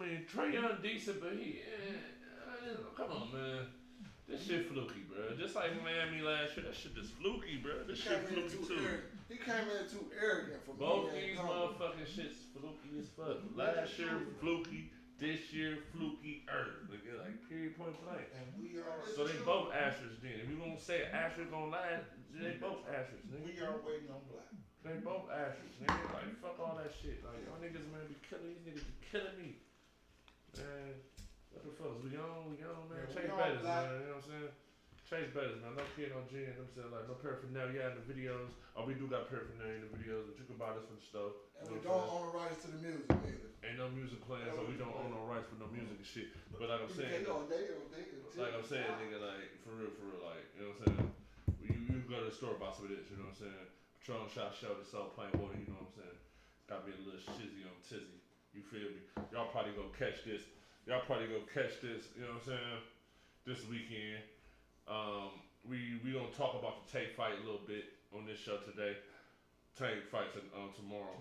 mean, Trae Young decent, but come on, man. This shit fluky, bro. Just like Miami last year, that shit just fluky, bro. This shit fluky too. He came in too arrogant for me. Both these motherfucking shits fluky as fuck. Last year fluky, this year fluky. Nigga, like period point blank. And we are. So they both asterisks then. If you gonna say asterisk gonna last, they both asterisks, nigga. We are waiting on black. They both asterisks, nigga. Like fuck all that shit. Like y'all niggas man be killing these niggas be killing me. Man, what the fuck? We on, man. Chase Bettis, man. You know what I'm saying? Chase Bettis, man. No kid, no G, and them saying like no paraphernalia in the videos. Oh, we do got paraphernalia in the videos, but you can buy this from the store. And we don't own the rights to the music either. Ain't no music playing, so we don't own no rights for no music and shit. But like I'm saying, like I'm saying, nigga, like for real, like you know what I'm saying. You go to the store buy some of this, you know what I'm saying. Patron shot show this all plain water, you know what I'm saying. Got me a little shizzy on tizzy. You feel me? Y'all probably gonna catch this. You know what I'm saying? This weekend. We gonna talk about the Tank fight a little bit on this show today. Tank fight tomorrow.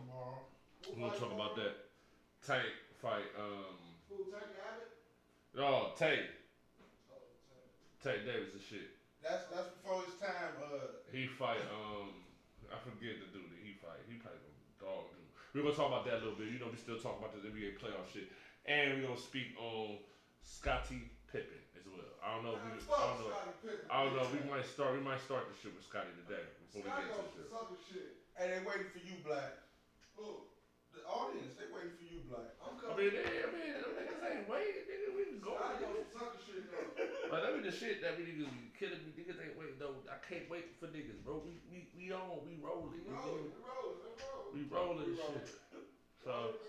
We're gonna talk about that. Tank fight. Who Tank Abbott? No, Tank. Tank Davis and shit. That's before his time. He fight. I forget the dude that he fight. He probably gonna dog dude. We're gonna talk about that a little bit. You know, we still talking about this NBA playoff shit. And we're gonna speak on Scottie Pippen as well. I don't know. We might start the shit with Scottie today before we get to this shit. Hey, they waiting for you, Black. Look, the audience, they waiting for you, Black. I'm coming. Them niggas ain't waiting. Nigga, we can go. Sucker shit though. Like that be the shit that we niggas be killing me. Niggas ain't waiting though. I can't wait for niggas, bro. We rolling. We rolling this shit. So.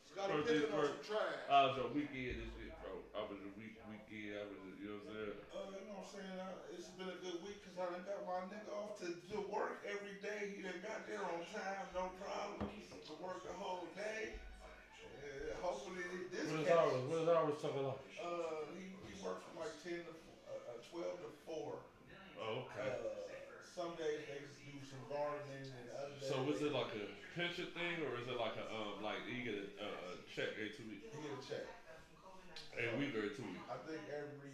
Scottie Pippen on some trash. I was a weekend and shit, bro. I was a weekend. You know what I'm saying? You know what I'm saying? It's been a good week because I done got my nigga off to work every day. He done got there on time, no problems. To work the whole day. Hopefully this. What is hours talking about? He worked from like 10 to 12 to 4. Oh, okay. Some days they do some gardening and other days. So was it like a pension thing or is it like a like you get a check every 2 weeks? He get a check. Every week or every 2 weeks? I think every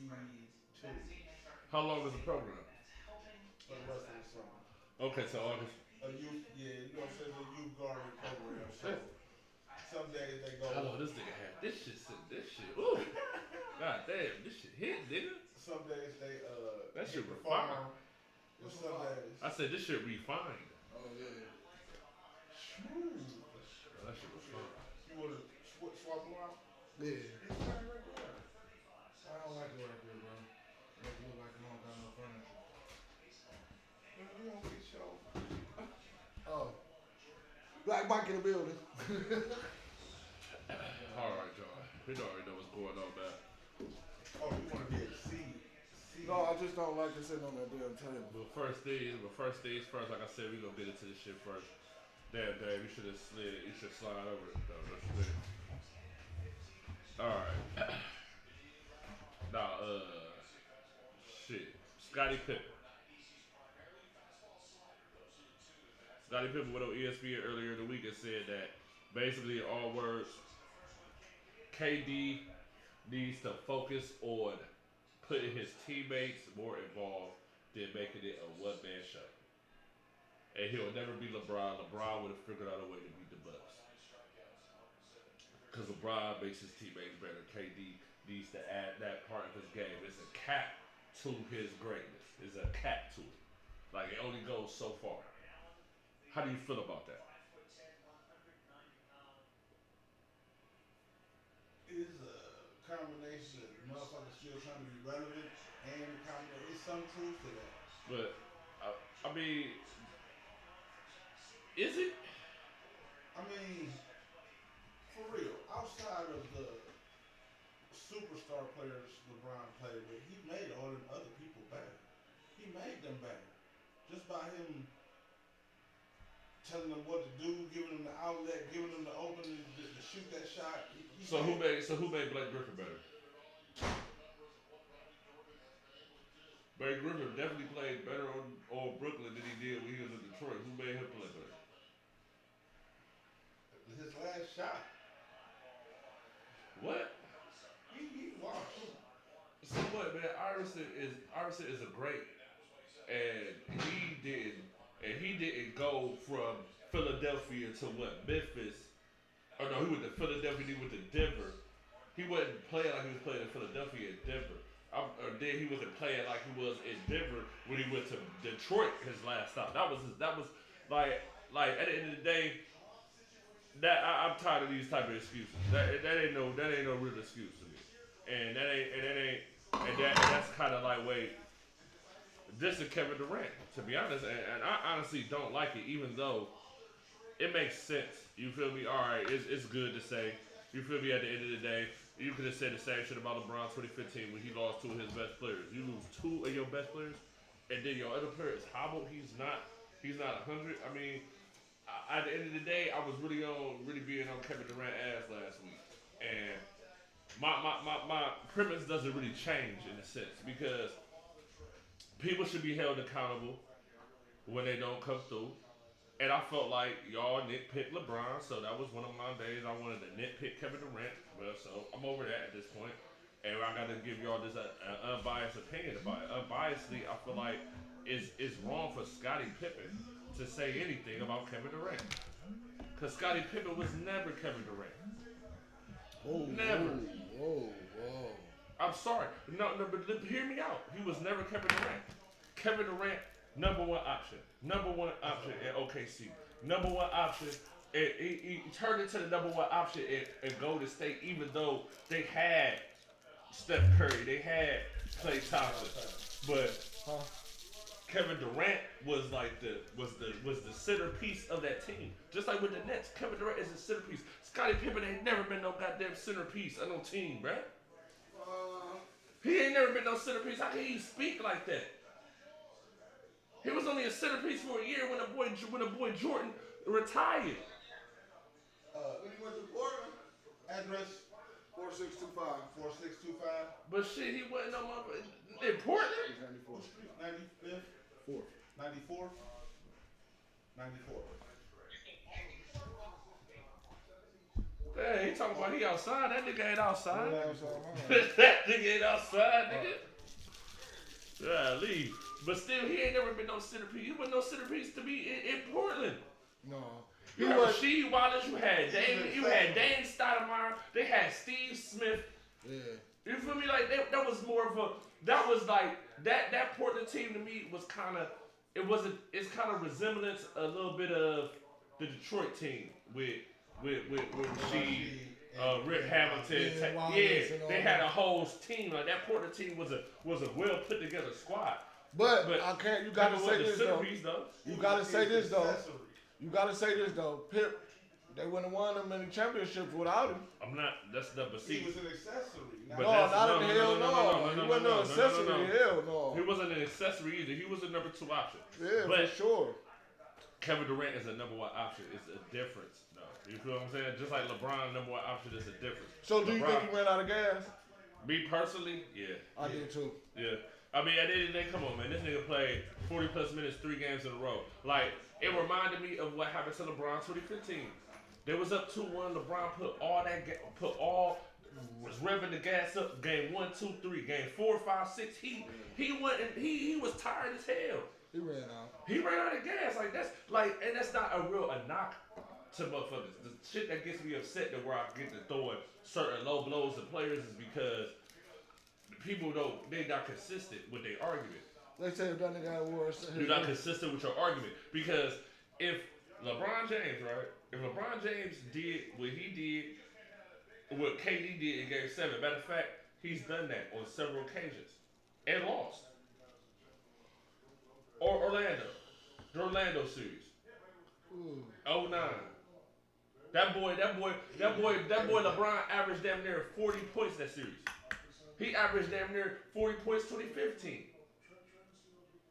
2 weeks. How long is the program? For the rest of the summer. Okay, so August. A youth, you know what I'm saying, a youth gardening program. So some days they go. Hello, this nigga had this shit. Ooh. God damn, this shit hit, nigga. Some days they that shit refined. Some days. I said this shit refined. Oh yeah. That shit was fun. You wanna swap them out? Yeah. I don't like it right there, bro. Make it look like you don't got no furniture. You don't get show. Oh. Black Mike in the building. Alright, y'all. We already know what's going on, man. Oh, you wanna be at the seat. No, I just don't like to sit on that damn table. But first things first, like I said, we gonna get into this shit first. Damn, Dave, you should have slid. You should slide over it, though. That's weird. Alright. Now, shit. Scottie Pippen. Scottie Pippen went on ESPN earlier in the week and said that basically all words, KD needs to focus on putting his teammates more involved than making it a one-man show. And he'll never be LeBron. LeBron would have figured out a way to beat the Bucks. Because LeBron makes his teammates better. KD needs to add that part of his game. It's a cap to his greatness. It's a cap to it. Like, it only goes so far. How do you feel about that? It's a combination of motherfuckers still trying to be relevant and it's some truth to that. But, I mean, is it? I mean, for real, outside of the superstar players LeBron played with, he made all them other people better. He made them better. Just by him telling them what to do, giving them the outlet, giving them the opening to shoot that shot. So who made Blake Griffin better? Blake Griffin definitely played better on Brooklyn than he did when he was in Detroit. Who made him play better? His last shot. What? He washed. So what, man? Iverson is a great, and he didn't go from Philadelphia to what Memphis. Or no, he went to Philadelphia. He went to Denver. He wasn't playing like he was playing in Philadelphia and Denver. Or then he wasn't playing like he was in Denver when he went to Detroit. His last stop. That was like at the end of the day. I'm tired of these type of excuses. That ain't no real excuse to me. That's kind of like wait. This is Kevin Durant, to be honest, and I honestly don't like it, even though it makes sense. You feel me? All right, it's good to say. You feel me? At the end of the day, you could have said the same shit about LeBron 2015 when he lost two of his best players. You lose two of your best players, and then your other player is hobbled. He's not 100. I mean, at the end of the day, I was really being on Kevin Durant ass last week, and my premise doesn't really change in a sense because people should be held accountable when they don't come through. And I felt like y'all nitpicked LeBron, so that was one of my days. I wanted to nitpick Kevin Durant. Well, so I'm over that at this point. And I got to give y'all this unbiased opinion about it. Unbiasedly, I feel like it's wrong for Scottie Pippen to say anything about Kevin Durant. Because Scottie Pippen was never Kevin Durant. Oh, never. Whoa. I'm sorry. No, but hear me out. He was never Kevin Durant. Kevin Durant, number one option. Number one option in OKC. Number one option. He turned into the number one option in Golden State, even though they had Steph Curry, they had Klay Thompson, but Kevin Durant was like was the centerpiece of that team. Just like with the Nets, Kevin Durant is the centerpiece. Scottie Pippen ain't never been no goddamn centerpiece of no team, bruh. He ain't never been no centerpiece. How can he speak like that? He was only a centerpiece for a year when the boy Jordan retired. When he went to Portland, address 4625. 4625. But shit, he wasn't no mother in Portland. 95th. 94. 94. Hey, he talking about he outside. That nigga ain't outside. That nigga ain't outside, nigga. Yeah, leave. But still, he ain't never been no centerpiece. He wasn't no centerpiece to be in Portland. No. You had Rasheed Wallace, you had Dan Stoudemire, they had Steve Smith. Yeah. You feel me? Like that was more of a that Portland team to me was it's kind of resemblance a little bit of the Detroit team with Rasheed, Rip Hamilton. They had a whole team. Like that Portland team was a well put together squad. But I can't. You gotta say this though. You gotta say this though. You gotta say this though. Pip, they wouldn't have won them many championships without him. I'm not. That's the but see. He was an accessory. He wasn't no accessory. Hell no. He wasn't an accessory either. He was a number two option. Yeah, for sure. Kevin Durant is a number one option. It's a difference. No, you feel what I'm saying? Just like LeBron, number one option is a difference. So do you think he ran out of gas? Me personally, yeah. I did too. Yeah. I mean, at the end of the day, come on, man. This nigga played 40 plus minutes, 3 games in a row. Like, it reminded me of what happened to LeBron 2015. They was up 2-1. LeBron was revving the gas up. Game 1, 2, 3. Game 4, 5, 6. He was tired as hell. He ran out. He ran out of gas. And that's not a knock to motherfuckers. The shit that gets me upset that where I get to throwing certain low blows to players is because people they not consistent with their argument. They say if that nigga had worse. You're not consistent with your argument because if LeBron James did what he did, what KD did in Game 7. Matter of fact, he's done that on several occasions and lost. Or the Orlando series. 09. That boy LeBron averaged damn near 40 points that series. He averaged damn near 40 points 2015.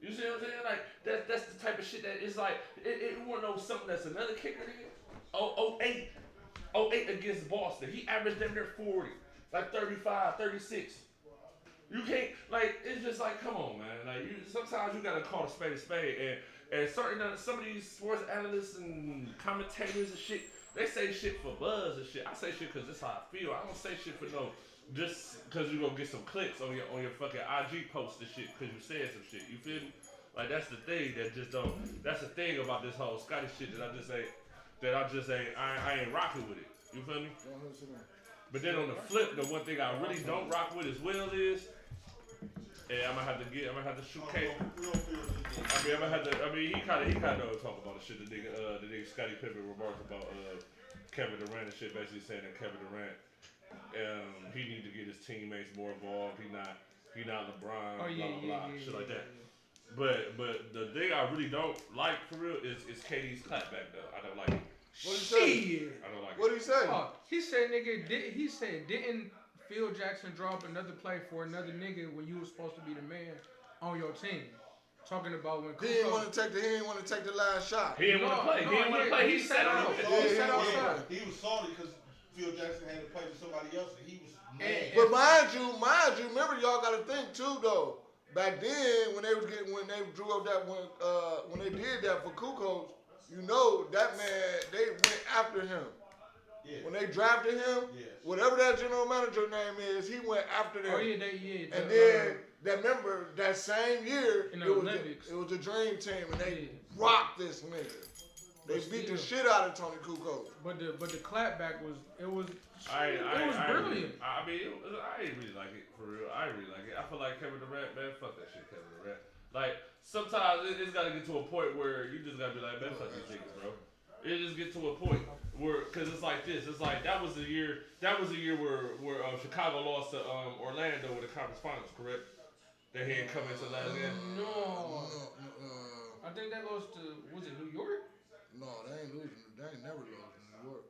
You see what I'm saying? Like that's the type of shit that is like you wanna know something that's another kicker nigga? 08 against Boston. He averaged damn near 40. Like 35, 36. You can't it's just like come on man. Like sometimes you gotta call a spade and some of these sports analysts and commentators and shit, they say shit for buzz and shit. I say shit because that's how I feel. I don't say shit for no just because you gonna get some clicks on your fucking IG post and shit because you said some shit. You feel me? Like that's the thing that just don't. That's the thing about this whole Scottie shit that I just ain't. I ain't rocking with it. You feel me? But then on the flip, the one thing I really don't rock with as well is, and I'm gonna have to shoot K. He kind of talk about the shit. The nigga Scottie Pippen remarks about Kevin Durant and shit, basically saying that Kevin Durant, he need to get his teammates more involved. He not LeBron, blah, shit like that. But the thing I really don't like for real is KD's clapback though. I don't like it. What did he say? I don't like what did he say? He said, nigga, didn't Phil Jackson drop another play for another nigga when you was supposed to be the man on your team? Talking about when he didn't want to take the last shot. He didn't want to play. He didn't want to play. He sat out. He was salty because Phil Jackson had to play for somebody else and he was mad. But mind you, remember y'all got to think too though. Back then when they drew up that when they did that for Kukoc, you know that man they went after him. Yeah. When they drafted him, whatever that general manager name is, he went after them. Oh yeah, and then remember that same year in the Olympics, it was a dream team and they rocked this nigga. They beat the shit out of Tony Kukoc. But the clapback was brilliant. I ain't really like it for real. I ain't really like it. I feel like Kevin Durant, man, fuck that shit, Kevin Durant. Like sometimes it's gotta get to a point where you just gotta be like, man, fuck these niggas, bro. It just get to a point where, cause it's like this. It's like that was the year where Chicago lost to Orlando with the conference finals, correct? They had come into last game. No. I think they lost to, was it New York? No, they ain't losing. They ain't never lost to New York.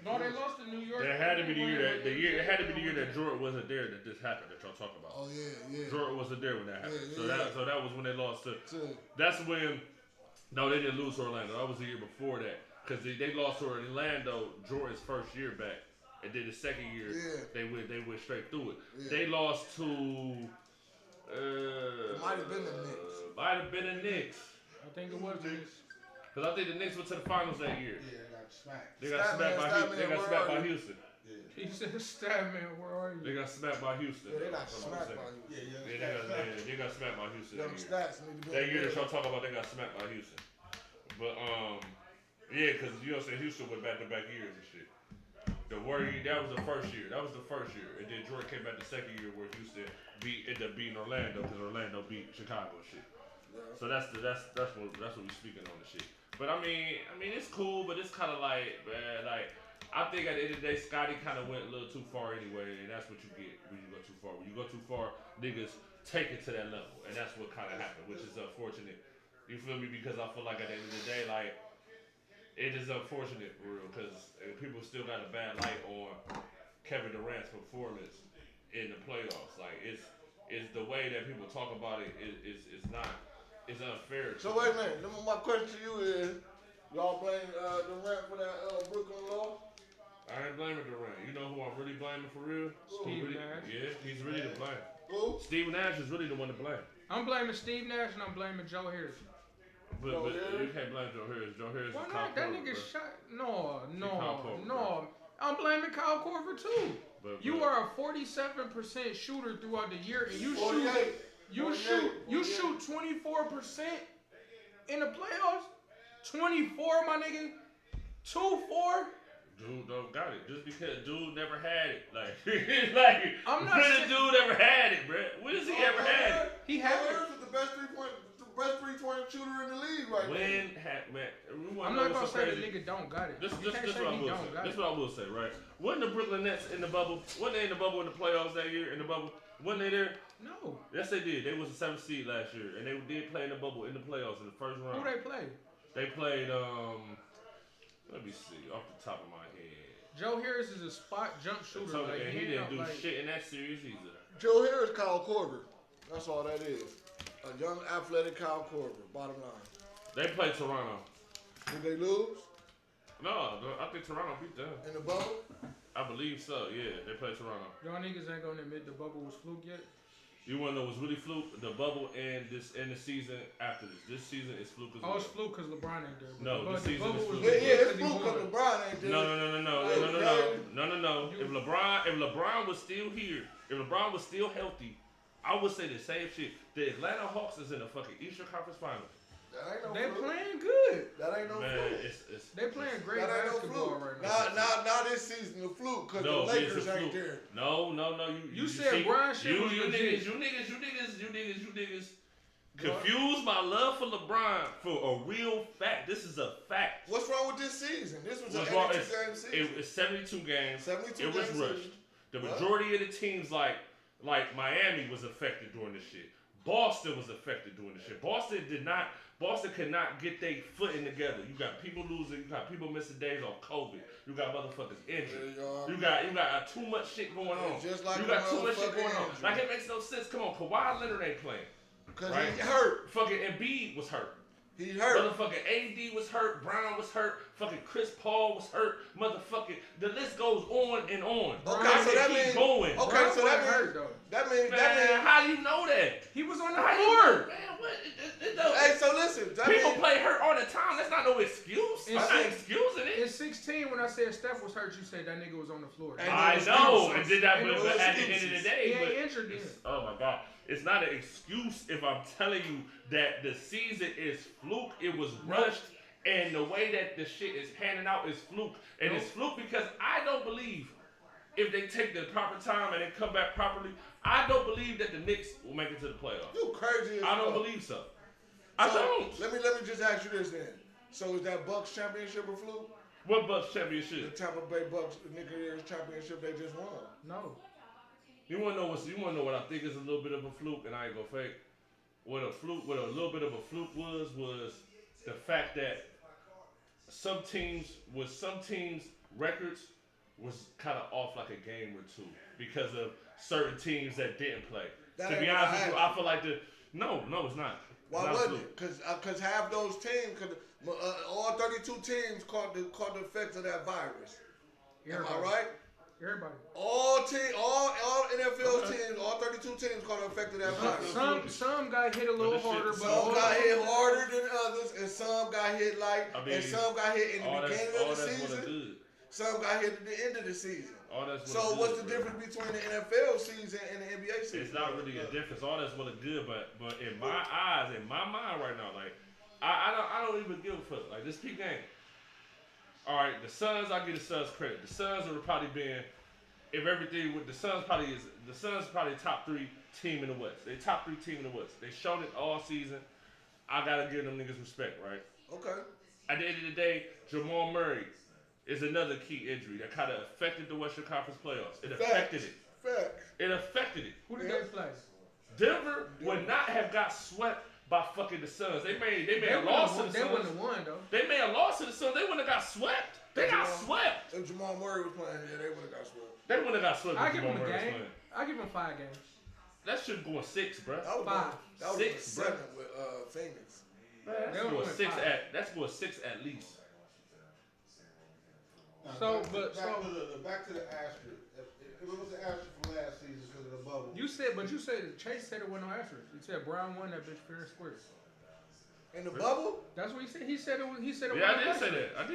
No, they lost to New York. It had to be the year that Jordan wasn't there that this happened that y'all talking about. Oh yeah. Jordan wasn't there when that happened. So that was when they lost to. That's when. No, they didn't lose to Orlando. That was the year before that because they lost to Orlando Jordan's first year back, and then the second year they went straight through it. Yeah. They lost to. It might have been the Knicks. Might have been the Knicks. I think it was the Knicks. Because I think the Knicks went to the finals that year. Yeah, they got smacked. They got smacked by Houston. Yeah. He said, "Statman, where are you?" They got smacked by Houston. Yeah, they got smacked by Houston. They got smacked by Houston. That year that y'all talk about, they got smacked by Houston. But because you know, Houston went back-to-back years and shit. That was the first year. And then Jordan came back the second year where Houston ended up beating Orlando because Orlando beat Chicago and shit. Yeah. So that's what we speaking on the shit. But I mean it's cool, but it's kind of like, man, like I think at the end of the day, Scottie kind of went a little too far anyway, and that's what you get when you go too far. When you go too far, niggas take it to that level, and that's what kind of happened, which is unfortunate. You feel me? Because I feel like at the end of the day, like it is unfortunate for real, because people still got a bad light on Kevin Durant's performance in the playoffs. Like it's the way that people talk about it is not. It's unfair. So wait a minute. My question to you is, y'all blame Durant for that Brooklyn loss? I ain't blaming Durant. You know who I'm really blaming for real? Steve Nash. Yeah, he's really to blame. Who? Steve Nash is really the one to blame. I'm blaming Steve Nash and I'm blaming Joe Harris. But you can't blame Joe Harris. Joe Harris Why is not? That nigga bro. shot. No. I'm blaming Kyle Korver too. But you are a 47% shooter throughout the year, and you shoot 24% in the playoffs. 24, my nigga. 2-4. Dude don't got it. Just because dude never had it. Like I'm not saying dude ever had it, bro. When has he ever had it? He had it. The best three-point shooter in the league right now. I'm not gonna say the nigga don't got it. This what I will say, right? Wasn't the Brooklyn Nets in the bubble? Wasn't they in the bubble in the playoffs that year? In the bubble? Wasn't they there? No. Yes, they did. They was the 7th seed last year, and they did play in the bubble in the playoffs in the first round. Who they play? They played. Let me see off the top of my head. Joe Harris is a spot jump shooter. And he didn't do shit in that series either. Joe Harris, Kyle Korver. That's all that is. A young, athletic Kyle Korver. Bottom line. They played Toronto. Did they lose? No, I think Toronto beat them. In the bubble? I believe so, yeah. They played Toronto. Y'all niggas ain't gonna admit the bubble was fluke yet? You want to know what's really fluke? The bubble and the season after this. This season is fluke. Oh, it's fluke because LeBron ain't there. No, this season is fluke. Yeah, it's fluke because LeBron ain't there. No. If LeBron was still here, if LeBron was still healthy, I would say the same shit. The Atlanta Hawks is in the fucking Eastern Conference Finals. They playing good. That ain't no fluke. They playing great basketball right now. Now this season the fluke because the Lakers ain't there. No. You said Brian shit was legit. You niggas confuse my love for LeBron for a real fact. This is a fact. What's wrong with this season? This was an 82-game season. It was 72 games. 72 It was rushed. The majority of the teams like Miami was affected during this shit. Boston was affected during this shit. Boston could not get their footing together. You got people losing. You got people missing days on COVID. You got motherfuckers injured. You got too much shit going on. Just like you got too much shit going on. Like it makes no sense. Come on, Kawhi Leonard ain't playing. Because he hurt. Fucking Embiid was hurt. He hurt. Motherfucking AD was hurt. Brown was hurt. Fucking Chris Paul was hurt. Motherfucking the list goes on and on. Okay, so that means going. Okay, so that hurt though. That means how do you know that? He was on the floor. Man, what? Hey, so listen. People play hurt all the time. That's not no excuse. I'm not excusing it. In 16, when I said Steph was hurt, you said that nigga was on the floor. I know, and did that, but at the end of the day, he ain't injured then. Oh my God. It's not an excuse if I'm telling you that the season is fluke. It was rushed, and the way that the shit is handing out is fluke. And it's fluke because I don't believe if they take the proper time and they come back properly, I don't believe that the Knicks will make it to the playoffs. You crazy as I don't fuck. believe so. I don't. Let me just ask you this then. So is that Bucks championship a fluke? What Bucks championship? The Tampa Bay Bucks Nick championship they just won. No. You wanna know what I think is a little bit of a fluke, and I ain't gonna fake. What a little bit of a fluke was the fact that some teams records was kind of off like a game or two because of certain teams that didn't play. To be honest with you, I feel like no, it's not. Why wasn't it? Because half those teams, all 32 teams caught the effects of that virus. Am I right? Everybody. All NFL teams, all 32 teams caught the effect of that virus. Some got hit a little harder, but some got hit harder than others, and some got hit and some got hit in the beginning of the season. Some got hit at the end of the season. So what's the difference between the NFL season and the NBA season? It's not really a difference. All that's really good, but in my eyes, in my mind right now, like I don't even give a fuck. Like this peak game. All right, the Suns, I give the Suns credit. The Suns are probably being, if everything with the Suns probably top 3 team in the West. They top 3 team in the West. They showed it all season. I gotta give them niggas respect, right? Okay. At the end of the day, Jamal Murray is another key injury that kind of affected the Western Conference playoffs. It affected it. It affected it. Who did they play? Denver would not have got swept by fucking the Suns. They made a loss to the Suns. They wouldn't have won though. They made a loss to the Suns. They wouldn't have got swept. They got swept. If Jamal Murray was playing, yeah, they would have got swept. They wouldn't have got swept. I give him a game. I give him 5 games. That should go 6, bro. 5. That was 7 with Phoenix. Man, that's going 6 at least. Back to the asterisk. It was an asterisk from last season because of the bubble. You said Chase said it wasn't no asterisk. He said Brown won that bitch fair and square. In the bubble? That's what he said. He said it was. Yeah, I did say that. I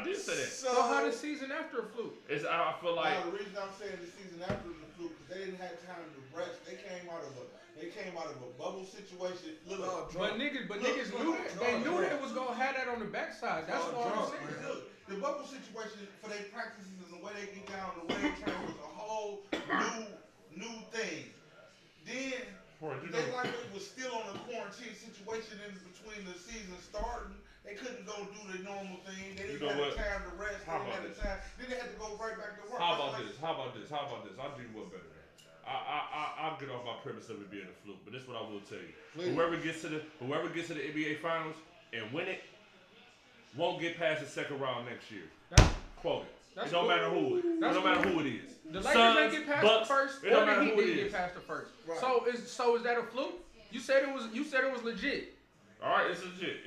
did say that. So how the season after a fluke? I feel like the reason I'm saying the season after was a fluke because they didn't have time to rest. They came out of a bubble situation. But niggas knew they was gonna have that on the backside. That's what I'm saying. Look, the bubble situation for their practices and the way they get down, the way they train was a whole new thing. Then they likely was still on a quarantine situation in between the season starting. They couldn't go do the normal thing. They didn't have time to rest. Then they had to go right back to work. How about this? I'll do you one better. I'll get off my premise of it being a fluke, but this is what I will tell you. Please. Whoever gets to the NBA Finals and win it won't get past the second round next year. Quote it. It don't matter who it is. The Lakers ain't get past the first. Or the Heat didn't get past the first. Right. So is that a fluke? You said it was legit. All right, it's legit.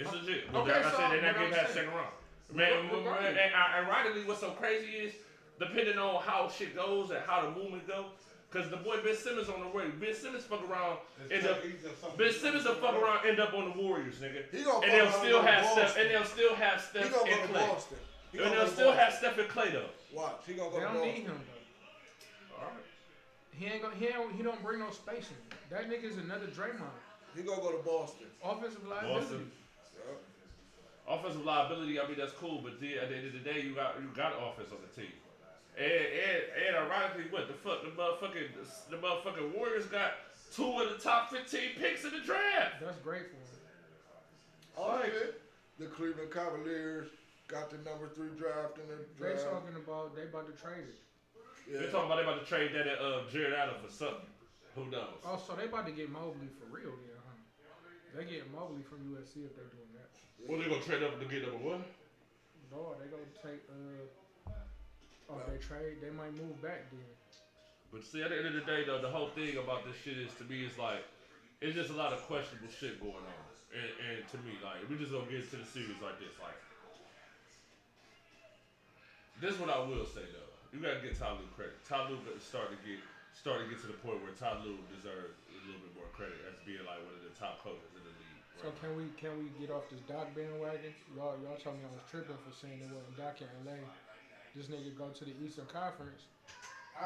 But okay, like I said, they're not getting past the second round. Man, and ironically, what's so crazy is depending on how shit goes and how the movement goes, Cause the boy Ben Simmons on the way. Ben Simmons fuck around, end up. Ben Simmons will fuck around, end up on the Warriors, nigga. And they'll still have Steph. And they'll still have Steph and Clay. And they'll still have Steph and Clay though. Watch, he gonna go to Boston. They don't need him though. All right. He don't bring no spacing. That nigga's another Draymond. He gonna go to Boston. Offensive liability. Yep. Offensive liability. I mean that's cool, but at the end of the day, you got offense on the team. And ironically, what the fuck? The motherfucking Warriors got 2 of the top 15 picks in the draft. That's great for them. The Cleveland Cavaliers got the number 3 draft in the draft. They talking about they about to trade it. Yeah. They're talking about they about to trade that Jared Allen for something. Who knows? Oh, so they about to get Mobley for real then, huh? They get Mobley from USC if they doing that. Well, they gonna trade up to get number 1? No, they gonna take if they trade, they might move back then. But see, at the end of the day, though, the whole thing about this shit is, to me, is like, it's just a lot of questionable shit going on. And to me, like, we just gonna get into the series like this. Like, this is what I will say, though. You gotta get Ty Lue credit. Ty Lue started to get to the point where Ty Lue deserves a little bit more credit as being, like, one of the top coaches in the league. Right? So can we get off this Doc bandwagon? Y'all told me I was tripping for saying it wasn't Doc in LA. This nigga go to the Eastern Conference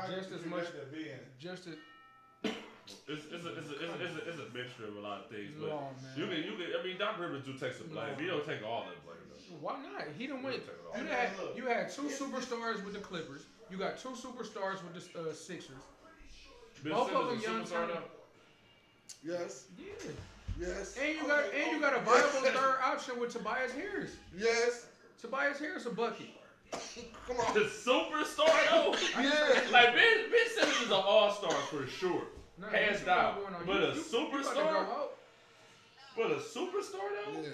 just as much. Just as it's a mixture of a lot of things, but no, you can. I mean, Doc Rivers do take some blame. He don't take all that blame though. Why not? He done went. You had 2 superstars with the Clippers. You got 2 superstars with the Sixers. Both of them young. Yes. Yeah. Yes. And you got a viable third option with Tobias Harris. Yes. Tobias Harris a bucket. Come on. The superstar though? Yeah. Like Ben Simmons is an all-star for sure. No, hands down. But a superstar? But a superstar though? Yeah.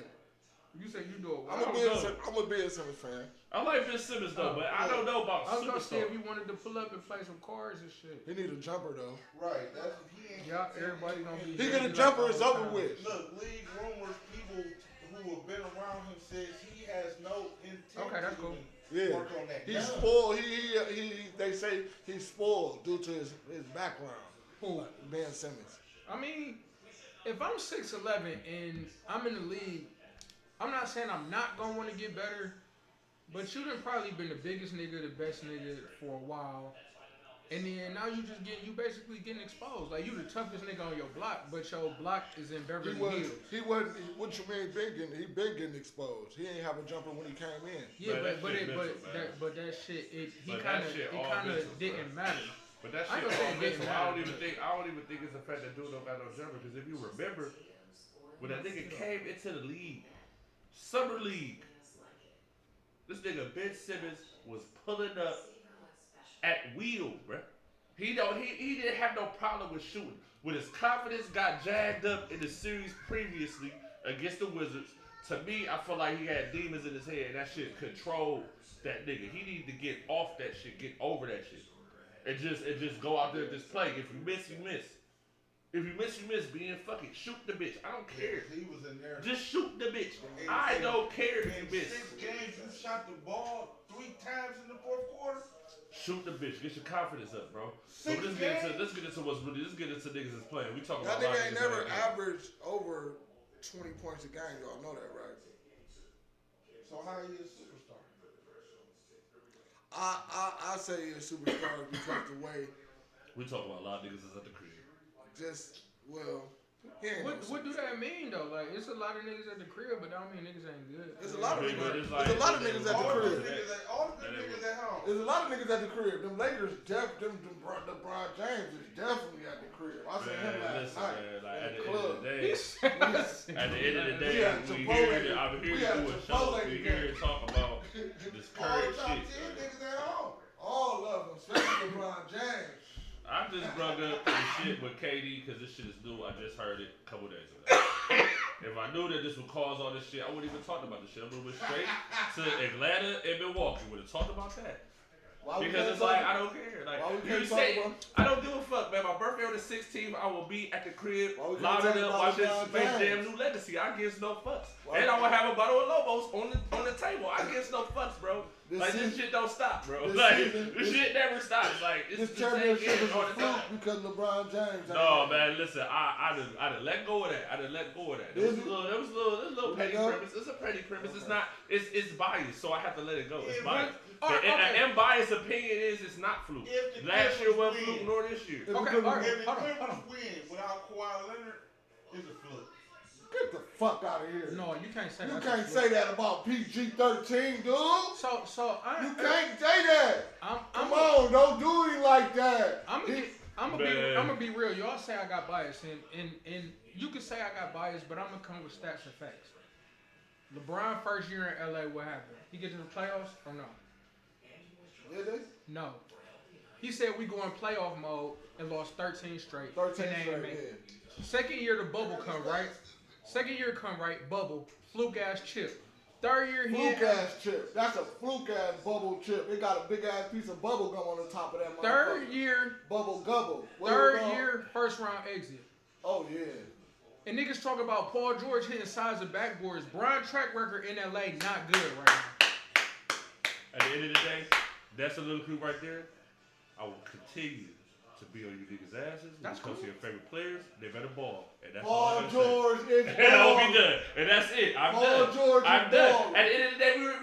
You say you do it. I'm a Ben Simmons fan. I like Ben Simmons though, but I don't know about superstar. I was gonna say if you wanted to pull up and play some cards and shit. He need a jumper though. Right. Everybody gonna be. He get a jumper. It's over with. Look, league rumors, people who have been around him says he has no intent. Okay, that's cool. Yeah, work on that. He's spoiled. They say he's spoiled due to his background. Who? Ben Simmons. I mean, if I'm 6'11" and I'm in the league, I'm not saying I'm not gonna want to get better, but you done probably been the biggest nigga, the best nigga for a while, and then now you basically getting exposed. Like you the toughest nigga on your block, but your block is in Beverly Hills. He wasn't. What you mean? He been getting exposed. He ain't have a jumper when he came in. Yeah, but that shit it kind of didn't matter. But that shit all mental. I don't even think it's the fact that dude don't got no jumper. Because if you remember, when that nigga came into the league, summer league, this nigga Ben Simmons was pulling up at will, bruh. He didn't have no problem with shooting. When his confidence got jagged up in the series previously against the Wizards, to me, I feel like he had demons in his head, and that shit controlled that nigga. He needed to get off that shit, get over that shit. And just go out there and just play. If you miss, you miss. If you miss, you miss. Being fucking shoot the bitch. I don't care. He was in there. Just shoot the bitch. I don't care if you miss. 6 games, you shot the ball 3 times in the 4th quarter. Shoot the bitch. Get your confidence up, bro. So 6 let's get into what's really. Let's get into niggas that's playing. We talking about that nigga ain't never averaged over 20 points a game. Y'all know that, right? So how are you a superstar? I say he's a superstar because the way we talk about a lot of niggas that's at the crib. What do that mean though? Like it's a lot of niggas at the crib, but that don't mean niggas ain't good. There's a lot of niggas. There's a lot of niggas at the crib. All the niggas at home. There's a lot of niggas at the crib. Them Lakers, LeBron James is definitely at the crib. I said him last night at the club. At the end of the day, I'm here to do a show. We here to talk about this current shit. All of them, especially LeBron James. I just brought up the shit with KD because this shit is new. I just heard it a couple days ago. If I knew that this would cause all this shit, I wouldn't even talk about this shit. I would have went straight to Atlanta and Milwaukee. Would have talked about that. Because it's like, I don't care. Like, you say, I don't give a fuck, man. My birthday on the 16th, I will be at the crib, loaded up, watching Space Jam New Legacy. I gives no fucks. And I will have a bottle of Lobos on the table. I gives no fucks, bro. This shit don't stop, bro. This shit never stops. Like, it's the championship is all the time. Because LeBron James. No, man, listen, I done let go of that. There was a little petty premise. It's a petty premise. It's not. It's biased, so I have to let it go. It's biased. An unbiased opinion is it's not fluke. Last year wasn't fluke, nor this year. If the Clippers win without Kawhi Leonard, it's a fluke. Get the fuck out of here. No, you can't say that. You can't say that about PG-13, dude. So you can't say that. Come on, don't do it like that. I'm gonna be real. Y'all say I got bias, and you can say I got bias, but I'm gonna come with stats and facts. LeBron first year in LA, what happened? He get to the playoffs or no? Did they? No. He said we go in playoff mode and lost 13 straight. 13 straight. Second year the bubble come, right? Bubble, fluke ass chip. Third year fluke ass chip. That's a fluke ass bubble chip. It got a big ass piece of bubble gum on the top of that. Third year bubble gubble. Third year first round exit. Oh yeah. And niggas talk about Paul George hitting sides of backboards. Brian track record in LA not good right now. At the end of the day, that's a little clue right there. I will continue to be on you niggas' asses when it comes to your favorite players. They better ball. And that's all I'm George is ball. And I'll be done. And that's it. I'm done. George I'm done. Ball. At the end of the day, you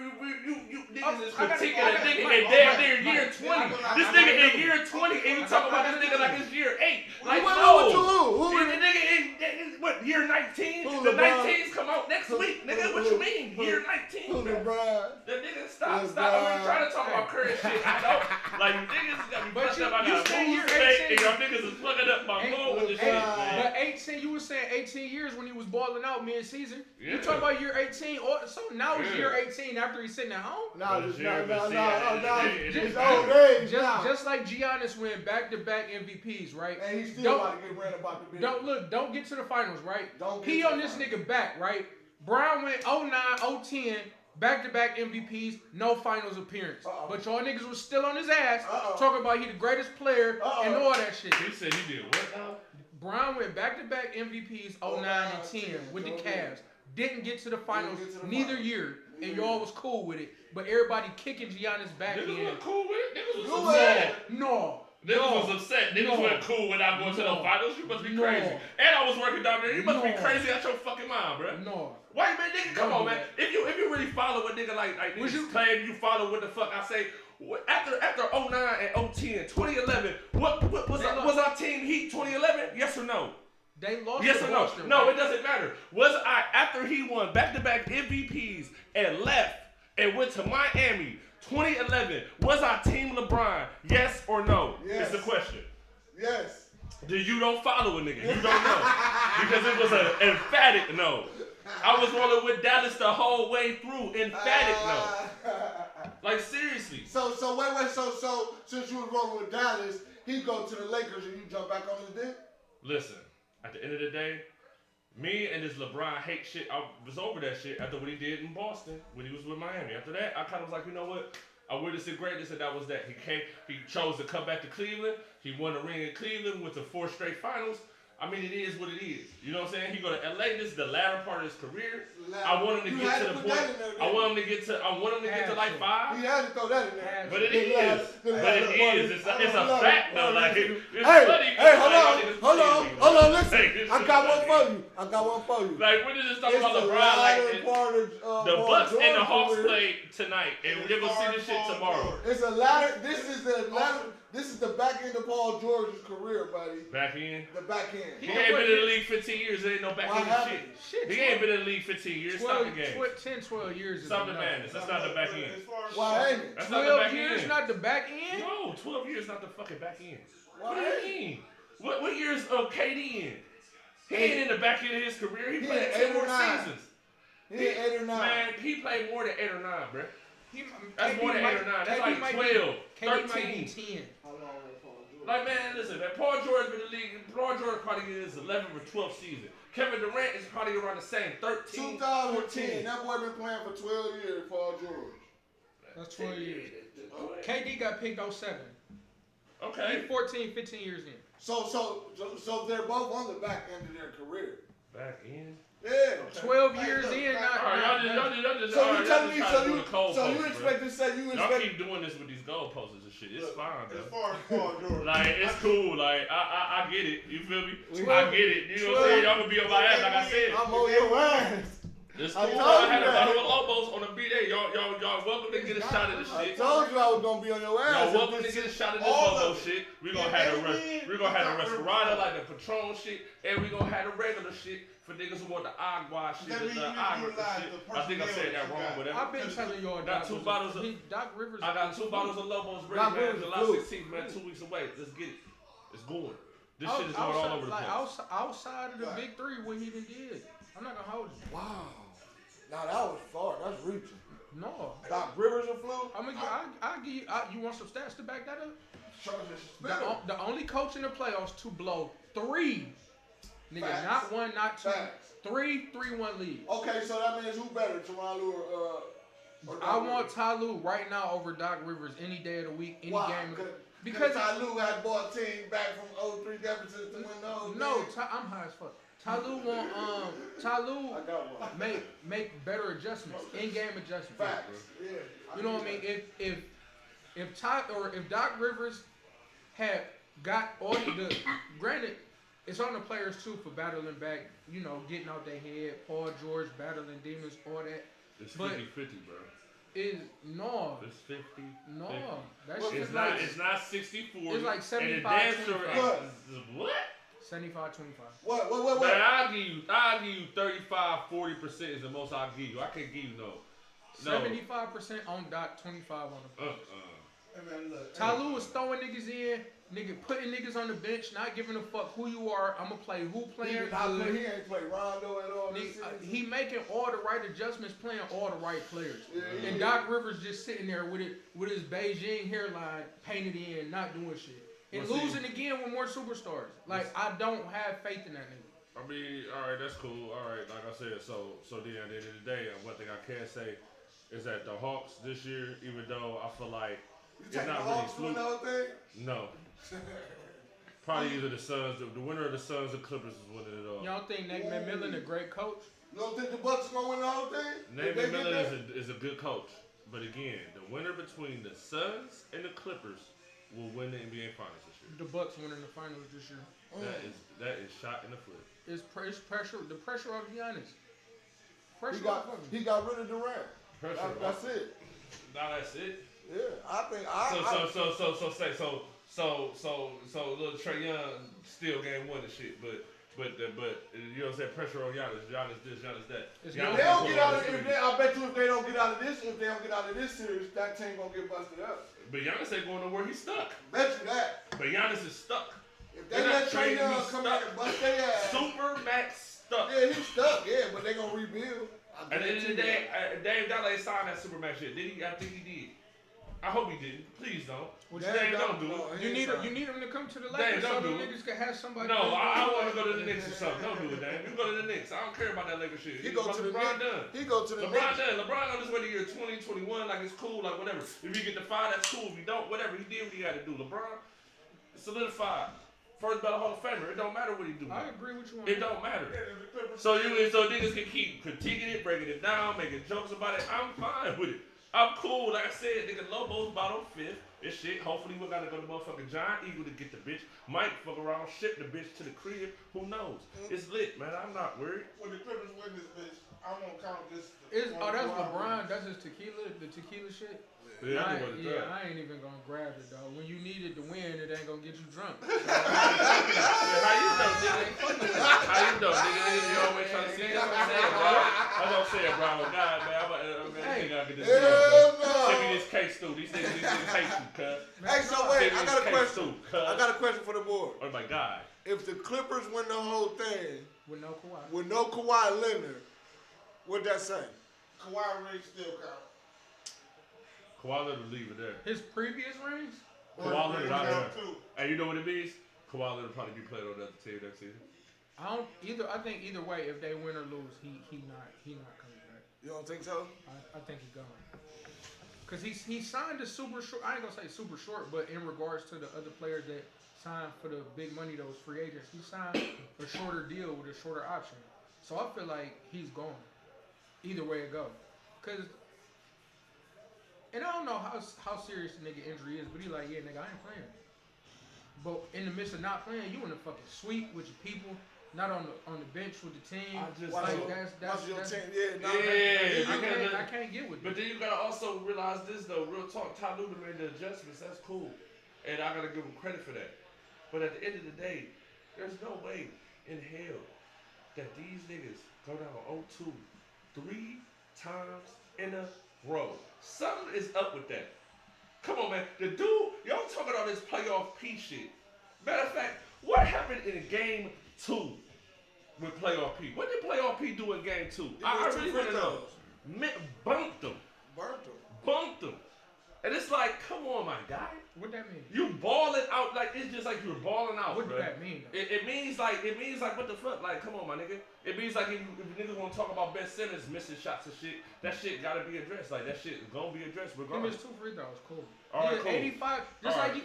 niggas is critiquing a nigga in damn near year 20. This nigga in year 20, and you talking about this nigga like it's year 8. Like, no. Who the nigga in, what, year 19? The 19s come out next week. Nigga, what you mean? Year 19. Who LeBron? The nigga, stop. I'm trying to talk about current shit. I know. Like, you niggas got me fucked up. I got a move fake, and y'all niggas is fucking up my phone with this shit, man. But 18, you were saying 18 years when he was balling out mid-season. Yeah. You talking about year 18, so now it's year 18 after he's sitting at home? No, it's old age. Just like Giannis went back-to-back MVPs, right? And he still about to get ran about the business. Don't get to the finals, right? He on this nigga back, right? Brown went 09, 010, back-to-back MVPs, no finals appearance. But y'all niggas was still on his ass, talking about he the greatest player and all that shit. He said he did what now? Brown went back-to-back MVPs 09 and 10 with the Cavs. Didn't get to the finals neither year, and y'all was cool with it. But everybody kicking Giannis back in. Niggas was cool with it? Niggas was upset. No. Niggas was upset. Niggas went cool without going to the finals. You must be crazy. And I was working down there. You must be crazy out your fucking mind, bro. No. Why, man, nigga? Come on, man. If you really follow what nigga like niggas claim you follow what the fuck I say. After 09 and 010, 2011, what was our team Heat 2011? Yes or no? They lost. Yes or no? Boston, no, right? It doesn't matter. Was I, after he won back-to-back MVPs and left and went to Miami 2011, was our team LeBron? Yes or no? Yes. It's the question. Yes. You don't follow a nigga. You don't know. Because it was an emphatic no. I was rolling with Dallas the whole way through. Emphatic no. Like, seriously. So wait. So since you was rolling with Dallas, he go to the Lakers and you jump back on his dick? Listen, at the end of the day, me and this LeBron hate shit, I was over that shit after what he did in Boston when he was with Miami. After that, I kind of was like, you know what? I witnessed the greatness, and that was that. He chose to come back to Cleveland. He won a ring in Cleveland with the 4 straight finals. I mean, it is what it is. You know what I'm saying? He go to LA. This is the latter part of his career. I want him to get to the point. I want him to get to like 5. He had to throw that in there. But it is. It's a fact though. Like it's funny. Hey, hold on. Listen, I got one for you. Like we're just talking about LeBron. Like the Bucks and the Hawks played tonight, and we're gonna see this shit tomorrow. It's a ladder. This is the ladder. This is the back end of Paul George's career, buddy. Back end? The back end. He ain't been in the league 15 years. There ain't no back end shit. He ain't been in the league 15 years. Stop the game. 10, 12 years. Stop the madness. That's not the back end. Why ain't it? That's not the back end. 12 years not the back end? No, 12 years not the fucking back end. What do you mean? What years of KD in? He ain't in the back end of his career. He played 10 more seasons. He 8 or 9. Man, he played more than 8 or 9, bro. That's more than 8 or 9. That's like 12, 13. Like, man, listen, man, Paul George been in the league. Paul George probably in his 11th or 12th season. Kevin Durant is probably around the same, 13, 2010. That boy been playing for 12 years, Paul George. That's 12 years. KD got picked 07. Okay. He's 14, 15 years in. So they're both on the back end of their career. Back in? Yeah. 12 years in, not. Alright, y'all just. So you telling me? So you expect expect to say you Y'all expect? keep doing this with these goalposts and shit. It's fine, As though. far as Paul George. Like, it's cool. Like, I get it. You feel me? 12 I get it. You know what I'm saying? Y'all gonna be on my ass, like I said. I'm on your ass. It's I cool. told I you had a that. battle with Lobos on the B-Day. Y'all welcome to get a shot at this I shit. told you I was gonna be on your ass. Y'all welcome to get a shot at this Lobo shit. We gonna have the Respirata, like the Patron shit, and we gonna have the regular shit for niggas who want the agua shit, the agua shit. I think I said that wrong, whatever. I've been telling y'all Got 2 bottles of Doc Rivers. I got 2 bottles of Lobos ready, Doc man. Rivers July cool. 16th, man. 2 weeks away. Let's get it. It's going. This shit is going all over the place. Outside of the big three, what he even did. I'm not gonna hold you. Wow. Now that was far. That's reaching. No. Doc Rivers a flu. I'll give you. You want some stats to back that The up? The only coach in the playoffs to blow 3. Nigga, Facts. not 1, not 2. Facts. 3-1 lead. Okay, so that means who better, Tyronn Lue or Doc I want Rivers? Ty Lue right now over Doc Rivers any day of the week, any Why? game. Because Ty Lue had bought a team back from 03 deficits to win those. No, I'm high as fuck. Ty Lue want Ty Lue I got one. make better adjustments, in-game adjustments. Facts. Yeah. You know what I mean? If Doc Rivers had got all the granted, it's on the players too for battling back, you know, getting out their head. Paul George battling demons, all that. It's 50-50, But bro. It's 50. No, That shit it's is not. like It's not 60-40. it's like 75-25. And the damn sure what? 75-25. What? Man, I'll give you 35-40% is the most I'll give you. I can't give you no. 75% on Doc, 25 on the bench. Hey, man, look. Ty Lue is throwing niggas in, putting niggas on the bench, not giving a fuck who you are. I'ma play who playing good. He ain't play Rondo at all this season. He making all the right adjustments, playing all the right players. Yeah. And Doc Rivers just sitting there with his Beijing hairline painted in, not doing shit. And Well, see, losing again with more superstars. Like, I don't have faith in that nigga. I mean, all right, that's cool. All right, like I said, so then at the end of the day, one thing I can say is that the Hawks this year, even though I feel like it's not really fluke. No. Probably either the Suns, the winner of the Suns or Clippers is winning it all. Y'all think Nate McMillan a great coach? You don't think the Bucks are gonna win the whole thing? Nate McMillan is a good coach, but again, the winner between the Suns and the Clippers will win the NBA Finals this year. The Bucks winning the finals this year. That is shot in the foot. It's pressure. The pressure on Giannis. He got rid of Durant. That's it. Now that's it. Yeah, I think So little Trae Young still game 1 and shit, but you know what I'm saying? Pressure on Giannis. Giannis this, Giannis that. If they don't get out of I bet you if they don't get out of this series, that team gonna get busted up. But Giannis ain't going nowhere. He's stuck. Bet you that. But Giannis is stuck. If they let Trae Young come out and bust their ass. Super max stuck. Yeah, he's stuck. Yeah, but they gonna rebuild. At the end of the day, Dame Dollar ain't signed that Supermax shit. Did he? I think he did. I hope he didn't. Please don't. Dame don't do it. You need him to come to the Lakers so the niggas can have somebody. No, I want to go to the Knicks or something. Don't do it, Dame. You go to the Knicks. I don't care about that Lakers shit. He go to the LeBron Knicks. done. He go to the LeBron Knicks. done. LeBron on his way to year 2021. Like it's cool. Like whatever. If you get the 5, that's cool. If you don't, whatever. He did what he got to do. LeBron solidified. First ballot Hall of Famer. It don't matter what he do. I agree with you on It that. don't matter. So niggas can keep critiquing it, breaking it down, making jokes about it. I'm fine with it. I'm cool. Like I said, nigga, Lobo's bottom 5th. This shit. Hopefully we gotta go to motherfucking Giant Eagle to get the bitch. Might fuck around, ship the bitch to the crib. Who knows? It's lit, man. I'm not worried. When the Clippers win this bitch, I won't count this. That's LeBron. That's his tequila. The tequila shit. Yeah, I ain't even gonna grab it though. When you need it to win, it ain't gonna get you drunk. How you know, nigga? How you know, nigga? You always trying to see. That's what I'm saying, bro. That's what I'm saying, bro. God, man. I gotta get this. Send me this case through. These niggas hate you, cuz. Hey, so wait, I got a question. I got a question for the board. Oh my God. If the Clippers win the whole thing With no Kawhi. with no Kawhi Leonard, what'd that say? Kawhi rings still count. Kawhi Leonard leave it there. His previous rings? Kawhi Leonard out there. And you know what it means? Kawhi Leonard probably be playing on the other team next season. I think either way, if they win or lose, he not coming back. You don't think so? I think he's gone. Because he signed a super short. I ain't gonna say super short, but in regards to the other players that signed for the big money, those free agents, he signed a shorter deal with a shorter option. So I feel like he's gone. Either way it go. Cause, and I don't know how serious the nigga injury is, but he like, yeah, nigga, I ain't playing. But in the midst of not playing, you in the fucking suite with your people. Not on the bench with the team. I can't get with it. But then you gotta also realize this though. Real talk, Ty Lue made the adjustments. That's cool, and I gotta give him credit for that. But at the end of the day, there's no way in hell that these niggas go down 0-2 3 times in a row. Something is up with that. Come on, man. The dude, y'all talking all this playoff P shit. Matter of fact, what happened in game 2 with playoff P? What did playoff P do in game 2? I really want to know. Bumped them. Bumped them. And it's like, come on, my guy. What that mean? You balling out like it's just like you're balling out. What does that mean? It means like what the fuck? Like, come on, my nigga. It means like if niggas want to talk about Ben Simmons missing shots and shit, that shit gotta be addressed. Like that shit gonna be addressed regardless. He missed 2 free throws, cool. All right, cool. 85,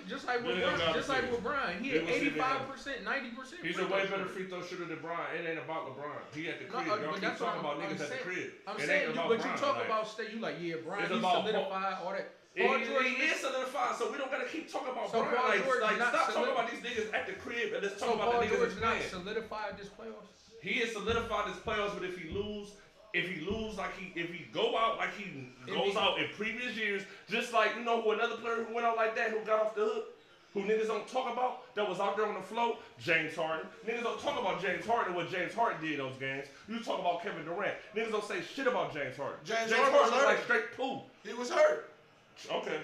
just like with Brian. He had 85%, 90%. He's a way better free throw shooter than Brian. It ain't about LeBron. He at the crib. Y'all keep talking about niggas at the crib. I'm saying, but you talk about stay. You like, yeah, Brian. He's solidified all that. He is solidified, so we don't gotta keep talking about Brian. Like stop talking about these niggas at the crib and let's talk about the niggas that's playing. Solidified this playoffs. He is solidified this playoffs, but if he lose like if he go out like he goes out in previous years, just like you know who another player who went out like that, who got off the hook, who niggas don't talk about, that was out there on the floor, James Harden. Niggas don't talk about James Harden and what James Harden did in those games. You talk about Kevin Durant. Niggas don't say shit about James Harden. James Harden was like straight poo. He was hurt. Okay.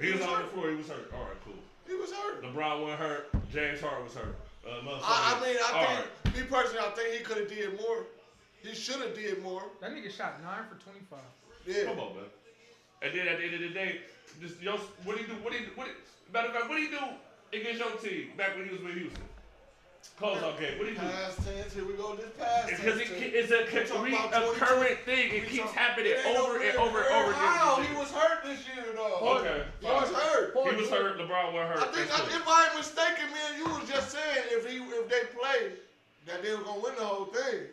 He was on the floor. He was hurt. All right, cool. He was hurt. LeBron wasn't hurt. James Harden was hurt. I think, me personally, I think he could have did more. He should have did more. That nigga shot 9 for 25. Yeah. Come on, man. And then at the end of the day, just what do you do? Matter of fact, what do you do against your team back when he was with Houston? Closeout game. What do you do? Past tense. Here we go. This past tense. Because it's a current thing. It keeps happening over and over and over again. He was hurt this year, though. Okay. He was hurt. He was hurt. LeBron was hurt. I think, if I ain't mistaken, man, you was just saying if they played, that they were gonna win the whole thing.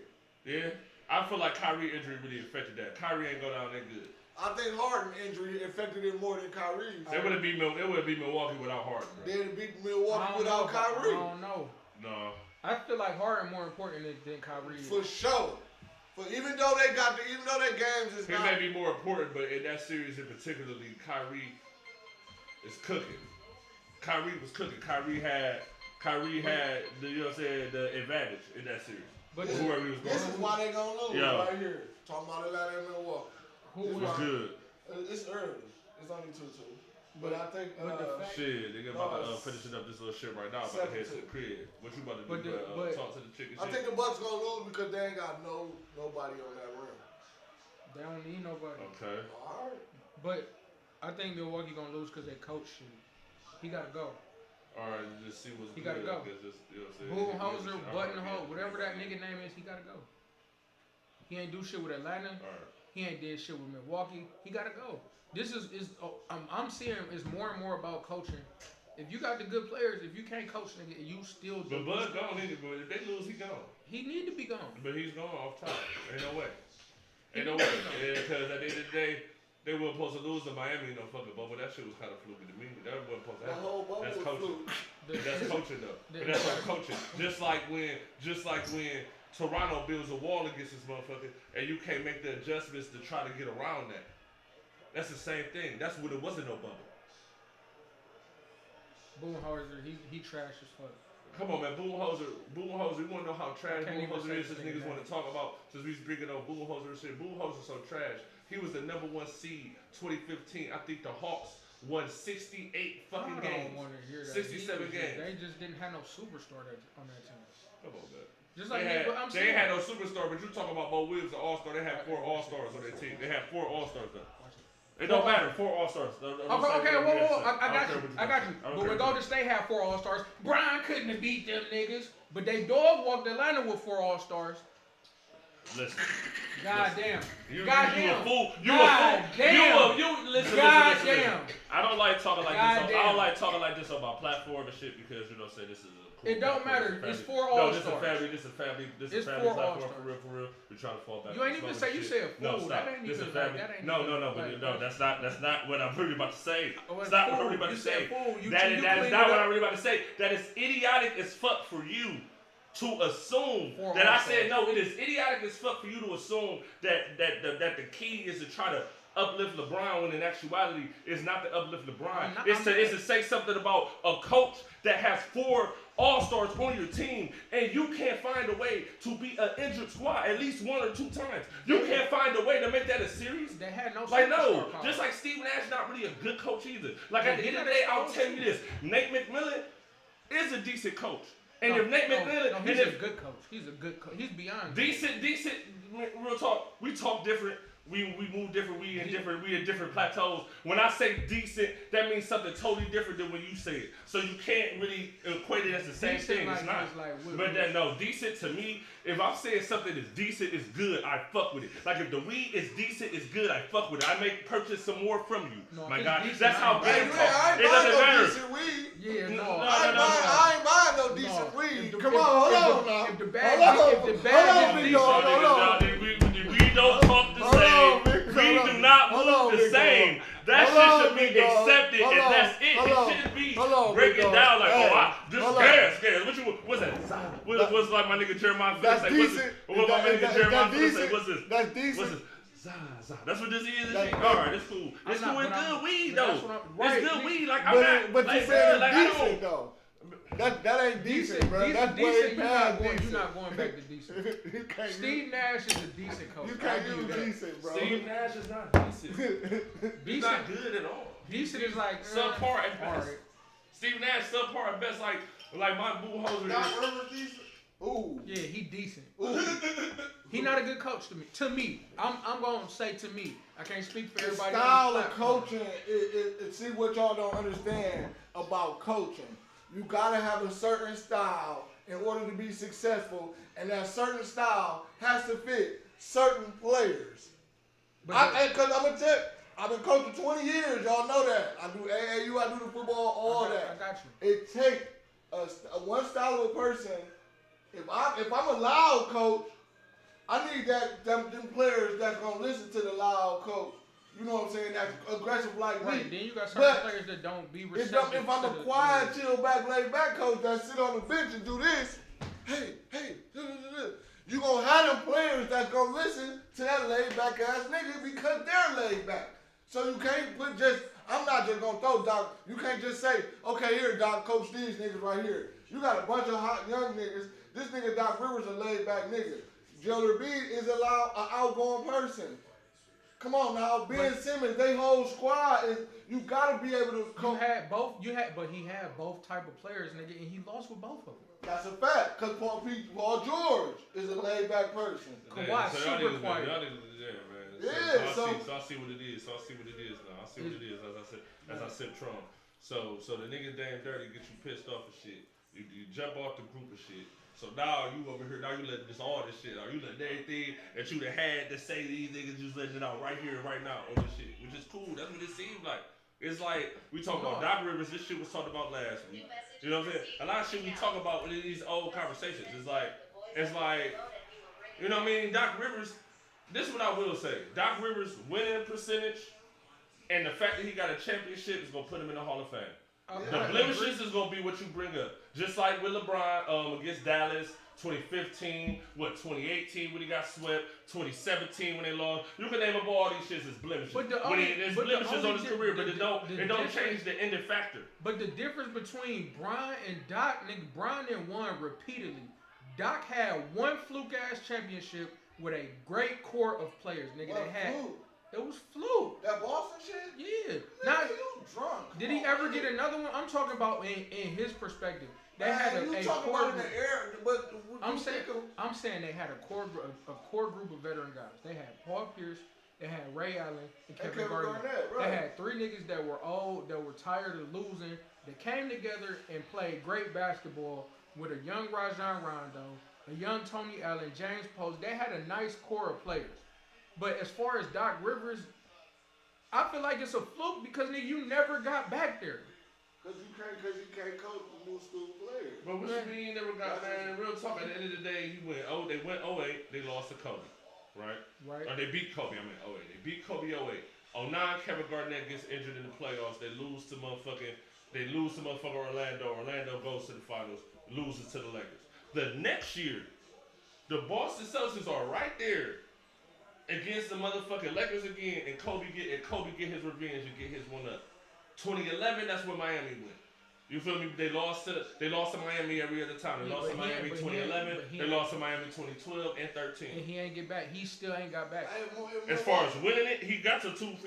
Yeah. I feel like Kyrie injury really affected that. Kyrie ain't go down that good. I think Harden injury affected it more than Kyrie's. It would have beat Milwaukee without Harden. They would have beat Milwaukee without Kyrie. I don't know. No. I feel like Harden more important than Kyrie. For sure. But even though their games is not. He may be more important, but in that series in particularly, Kyrie is cooking. Kyrie was cooking. Kyrie had the the advantage in that series. But whoever he was going. This is why they gonna lose right here. Talking about Atlanta and Milwaukee. Who was good? It's early. It's only 2-2. But I think shit, they about to finishing up this little shit right now. About to head to the crib. What you about to do? Talk to the chicken. I think the Bucks gonna lose because they ain't got nobody on that rim. They don't need nobody. Okay. All right. But I think Milwaukee gonna lose because they coach shit. He gotta go. All right, just see what's he good. Gotta go. Budenholzer, Buttonhole, whatever that nigga name is, he gotta go. He ain't do shit with Atlanta. All right. He ain't did shit with Milwaukee. He gotta go. This is I'm seeing is more and more about coaching. If you got the good players, if you can't coach, nigga, you still. But Bud gone anyway. If they lose, he gone. He need to be gone. But he's gone off top. Ain't no way. Because at the end of the day, they weren't supposed to lose to Miami no fucking bubble. That shit was kind of fluky to me. That wasn't supposed to happen. The whole bubble that's was coaching. fluky. That's coaching though. That's what coaching. Just like when Toronto builds a wall against this motherfucker, and you can't make the adjustments to try to get around that. That's the same thing. That's when there wasn't no bubble. Budenholzer, he trash as fuck. Come on, man. Budenholzer, we want to know how trash Budenholzer is since niggas want to talk about, since we bringing up Budenholzer and shit. Budenholzer's so trash. He was the number 1 seed 2015. I think the Hawks won 68 fucking games. I don't want to hear that. 67 games. They just didn't have no superstar on that team. Come on, man. Just like they ain't had no superstar, but you talking about Mo Williams, the All-Star. They had 4 All-Stars on their team. They had 4 All-Stars though. It don't matter. 4 All-Stars. Okay, whoa. I got you. But when Golden State had 4 All-Stars, Brian couldn't have beat them niggas. But they dog walked Atlanta with 4 All-Stars. Listen. Goddamn. You Goddamn. a fool. You God a fool. damn. You listen. Goddamn. I don't like talking like God this. damn. I don't like talking like this on my platform and shit because you know, say this is a cool It don't platform. matter. It's for all This is stars. This is family platform for real. We trying to fall back. You ain't even say you said fool. No, stop. That ain't This even is family. that ain't No, that's not what I'm really about to say. It's not what I'm really about to say. That is not what I'm really about to say. That is idiotic as fuck for you to assume that I said no. It is idiotic as fuck for you to assume that the key is to try to uplift LeBron when in actuality it's not to uplift LeBron. It's to say something about a coach that has 4 all-stars on your team and you can't find a way to beat an injured squad at least 1 or 2 times. You can't find a way to make that a series. They had no Just like Steve Nash not really a good coach either. Like at the end of the day, I'll tell you this. Nate McMillan is a decent coach. And if Nate McMillan, he's a good coach. He's a good coach. He's beyond decent. Real talk. We talk different. We move different. We in different plateaus. When I say decent, that means something totally different than when you say it. So you can't really equate it as the same thing. It's not. But decent to me. If I'm saying something is decent, it's good, I fuck with it. Like if the weed is decent, it's good, I fuck with it. I may purchase some more from you. No, my God, that's how bad it doesn't matter. Decent weed. Yeah, no. I ain't buying no decent weed. Come on, hold on now. If the bag is decent, we don't talk the same. We do not move the same. That shit should be accepted, and that's it. It shouldn't be breaking down like, this gas. What's that? What's like my nigga Jeremiah? That's decent. What's my nigga Jeremiah say? What's this? That's decent. What's this? That's what this is. Alright, it's cool. It's cool. It's good weed though. It's good weed. Like I'm not. But you said it's decent though. That ain't decent, bro. That's way past decent. You're not going back to decent. Steve Nash is a decent coach. You can't use decent, bro. Steve Nash is not decent. He's not good at all. Decent is like subpar at best. Steve Nash subpar at best. Like my boo hoser. Doc Rivers decent. Ooh. Yeah, he decent. Ooh. He not a good coach to me. To me, I'm gonna say to me. I can't speak for everybody. The style of coaching. See what y'all don't understand about coaching. You gotta have a certain style in order to be successful, and that certain style has to fit certain players. Cause I'm gonna tell you, I've been coaching 20 years. Y'all know that. I do AAU. I do the football. All that. I got you. It takes one style of a person. If I'm a loud coach, I need them players that's gonna listen to the loud coach. You know what I'm saying? That's aggressive like me. Right. Then you got certain players that don't be receptive. If I'm a quiet, chill back, laid back coach that sit on the bench and do this, hey, you gonna have them players that's gonna listen to that laid back ass nigga because they're laid back. So you can't put I'm not just gonna throw Doc. You can't just say, okay, here, Doc, coach these niggas right here. You got a bunch of hot young niggas. This nigga Doc Rivers a laid back nigga. Joe Embiid is an outgoing person. Come on now, Ben Simmons, they whole squad is. You gotta be able to. But he had both type of players, nigga, and he lost with both of them. That's a fact, cause Paul George is a laid back person. Kawhi super quiet. Yeah, so I see what it is. Now I see what it is as I sip Trump. So the nigga damn dirty get you pissed off and shit. You jump off the group of shit. So now you over here, now you letting all this shit out. You letting everything that you done had to say to these niggas, just letting it out right here, right now on this shit. Which is cool. That's what it seems like. It's like, we talk about Doc Rivers, this shit was talked about last week. You know what I'm saying? A lot of shit we talk about in these old conversations. It's like, you know what I mean? Doc Rivers, this is what I will say. Doc Rivers' winning percentage and the fact that he got a championship is going to put him in the Hall of Fame. The blemishes is going to be what you bring up. Just like with LeBron against Dallas, 2015, 2018 when he got swept, 2017 when they lost. You can name up all these shits as blemishes. There's blemishes on his career, but it don't change the ending factor. But the difference between Bron and Doc, nigga, Bron didn't won repeatedly. Doc had one fluke-ass championship with a great core of players, nigga. It was fluke. That Boston shit? Yeah. Nigga, you drunk. Did he ever get another one? I'm talking about in his perspective. They had a core group. I'm saying they had a core group of veteran guys. They had Paul Pierce, they had Ray Allen, and Kevin Garnett. Right. They had 3 niggas that were old, that were tired of losing. They came together and played great basketball with a young Rajon Rondo, a young Tony Allen, James Post. They had a nice core of players. But as far as Doc Rivers, I feel like it's a fluke because nigga, you never got back there. Because you can't coach the new school players. But what you mean you never got, man? Real talk, at the end of the day, they went 08, they lost to Kobe. Right? Right. Or they beat Kobe, 08. They beat Kobe 08. 09, Kevin Garnett gets injured in the playoffs. They lose to motherfucking Orlando. Orlando goes to the finals, loses to the Lakers. The next year, the Boston Celtics are right there against the motherfucking Lakers again, and Kobe get his revenge and get his one up. 2011, that's where Miami went. You feel me? They lost to Miami every other time. They lost to Miami 2011. They lost to Miami 2012 and 13. And he ain't get back. He still ain't got back. As far as winning it, he got to two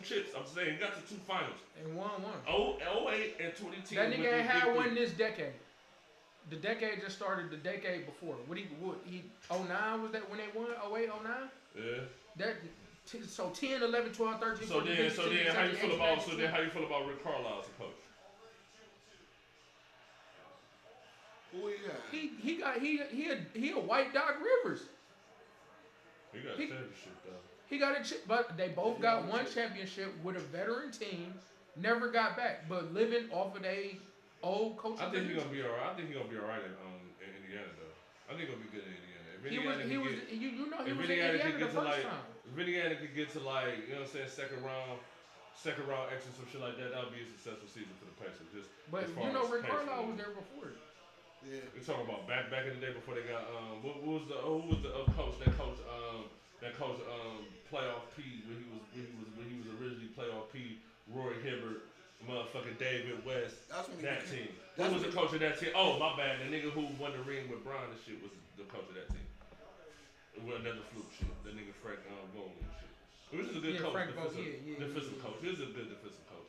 chips. I'm saying he got to two finals. And won one. 08 and 2010. That nigga ain't had one this decade. The decade just started the decade before. What 09 was that when they won? 08, 09? Yeah. So 10, 11, 12, 13. So then how you feel about Rick Carlisle as a coach? Who he got? He a white Doc Rivers. He got a championship though. He got a but they both got one championship with a veteran team. Never got back, but living off of their old coach. I think he's gonna be alright. I think he's gonna be alright in Indiana though. I think he'll be good in Indiana. If he was in Indiana the first time. If Indiana could get to like, you know what I'm saying, second round exit, some shit like that, that'll be a successful season for the Pacers. But you know, Rick Carlisle was there before. Yeah. We're talking about back in the day before they got who was the coach that coached playoff P when he was originally playoff P, Roy Hibbert, motherfucking David West, that team. Who was the coach of that team? Oh, my bad. The nigga who won the ring with Bron and shit was the coach of that team. Well, another fluke shit. The nigga Frank Vogel and shit. Which is a good coach. Defensive coach. He is a good defensive coach,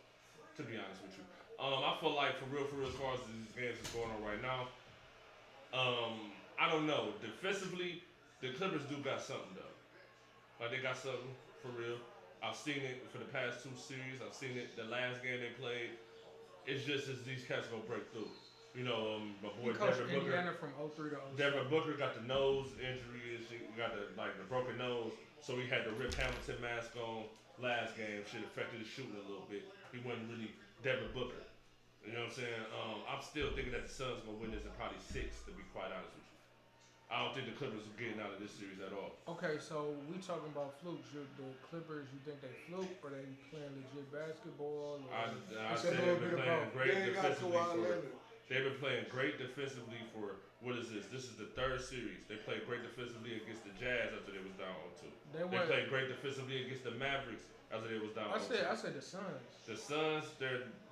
to be honest with you. I feel like for real, as far as these games is going on right now, I don't know. Defensively, the Clippers do got something though. Like they got something for real. I've seen it for the past two series. I've seen it the last game they played. It's just as these cats gonna break through. You know, my boy Devin Booker. Indiana from 03 to 06. Devin Booker got the nose injury and shit. Got the broken nose, so he had the Rip Hamilton mask on last game. Shit affected his shooting a little bit. He wasn't really Devin Booker. You know what I'm saying? I'm still thinking that the Suns gonna win this in probably 6, to be quite honest with you. I don't think the Clippers are getting out of this series at all. Okay, so we talking about flukes. The Clippers, you think they fluke or they playing legit basketball? I said they've been playing great defensively. They've been playing great defensively for, what is this? This is the third series. They played great defensively against the Jazz after they was down 0-2. They played great defensively against the Mavericks after they was down 0-2. I said the Suns. The Suns,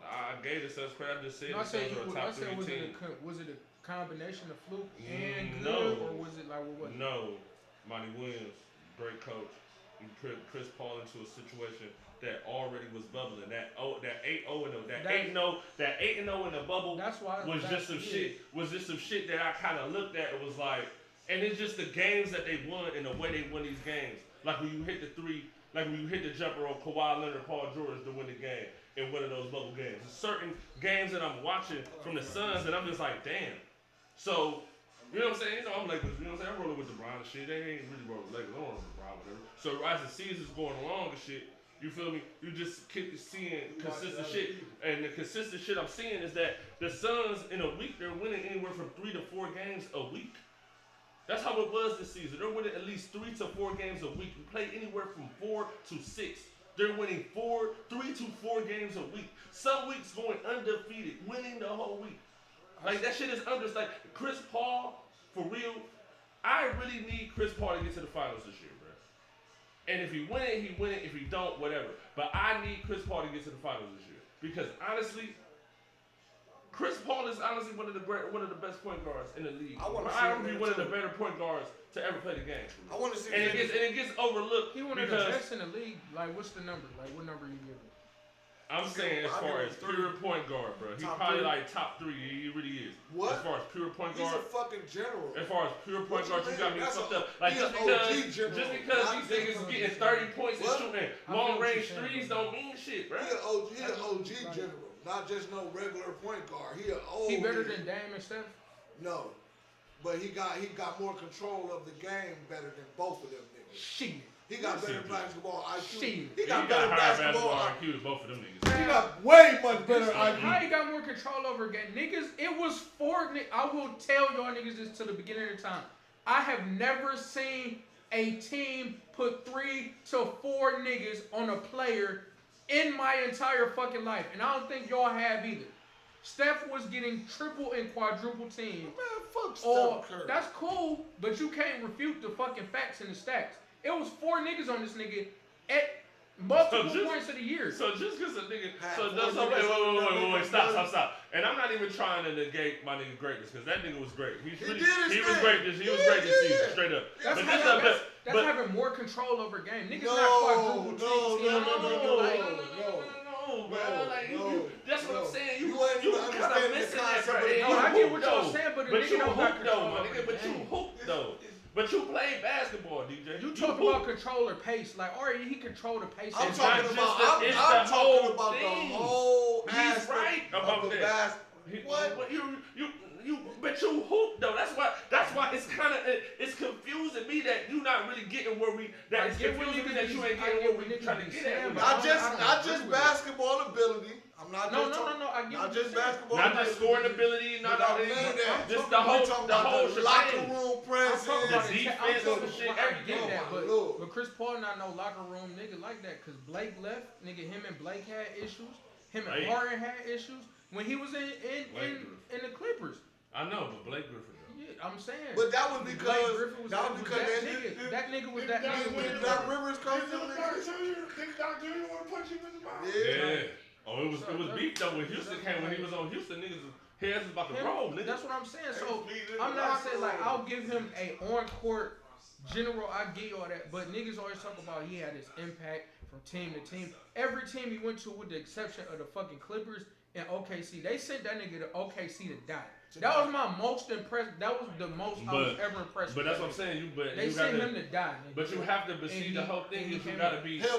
I gave the Suns credit. I just said the Suns are a top 3 team. Was it a combination of fluke and good, or was it like what? No, Monty Williams, great coach. He put Chris Paul into a situation that already was bubbling. That 8-0 in the bubble was just some shit that I kind of looked at. It was like, and it's just the games that they won and the way they win these games. Like when you hit the three, like when you hit the jumper on Kawhi Leonard, Paul George to win the game in one of those bubble games. There's certain games that I'm watching from the Suns and I'm just like, damn. So, you know what I'm saying? You know, I'm Lakers. You know what I'm saying? I'm rolling with LeBron and shit. They ain't really rolling with Lakers. I'm rolling with LeBron, whatever. So as the season's going along and shit, you feel me? You just keep seeing consistent shit. And the consistent shit I'm seeing is that the Suns in a week, they're winning anywhere from 3 to 4 games a week. That's how it was this season. They're winning at least 3 to 4 games a week. You play anywhere from 4 to 6. They're winning 3 to 4 games a week. Some weeks going undefeated, winning the whole week. Like, that shit is like, Chris Paul, for real, I really need Chris Paul to get to the finals this year, bro. And if he win it, he win it. If he don't, whatever. But I need Chris Paul to get to the finals this year. Because, honestly, Chris Paul is honestly one of the best point guards in the league. I would be one of the better point guards to ever play the game. I want to see and it gets overlooked. He one of the best in the league. Like, what's the number? Like, what number you give him? I'm saying as far as pure point guard, bro. He's probably like top 3. He really is. What? As far as pure point guard. He's a fucking general. As far as pure point guard, you got me fucked up. Like just because these niggas getting 30 points and shooting long range threes don't mean shit, bro. He an OG general, not just no regular point guard. He an old. He better than Dame and Steph? No. but he got more control of the game better than both of them niggas. Shit. He got better basketball IQ. Shit. He got better basketball IQ than both of them niggas. He got way much better IQ. How he got more control over game? Niggas, it was 4 niggas. I will tell y'all niggas this to the beginning of the time. I have never seen a team put 3 to 4 niggas on a player in my entire fucking life. And I don't think y'all have either. Steph was getting triple and quadruple teams. Man, fuck Steph Curry. That's cool, but you can't refute the fucking facts and the stats. It was 4 niggas on this nigga at multiple points of the year. So just because a nigga, wait, stop. And I'm not even trying to negate my nigga greatness because that nigga was great. He was great this season, straight up. That's having more control over game. Niggas not quadruple teams. No. That's what I'm saying. You kind of missing that, bro. I get what y'all saying, but you hoop though, my nigga. But you hoop though. But you play basketball, DJ. You talk about control or pace. Like, already he controlled the pace. I'm talking about the whole He's right about that. What? But you hoop though. That's why it's kind of it's confusing me that you not really getting where we. That it's confusing me that you ain't getting where we trying to get at. Not just basketball ability. I'm not no. I get not just basketball. Not just scoring ability. Not all that. Just the whole locker room presence, the defense, the shit. I get that, but Chris Paul not no locker room nigga like that. Cause Blake left. Nigga, him and Blake had issues. Him and Harden had issues when he was in the Clippers. I know, but Blake Griffin though. Yeah, I'm saying. But that was because that nigga was that nigga. Doc Rivers comes to the Doc Jr. want to punch him in the mouth. Yeah. Oh, it was beef though when Houston came. When he was on Houston, niggas heads was about to roll, nigga. That's what I'm saying. So I'm not saying like I'll give him a on court general. I get you all that, but niggas always talk about he had his impact from team to team. Every team he went to, with the exception of the fucking Clippers and OKC, they sent that nigga to OKC to die. That was my most impressed. That was the most I was ever impressed. But that's what I'm saying. They sent him to die. Nigga. But you have to see the whole thing. You gotta be they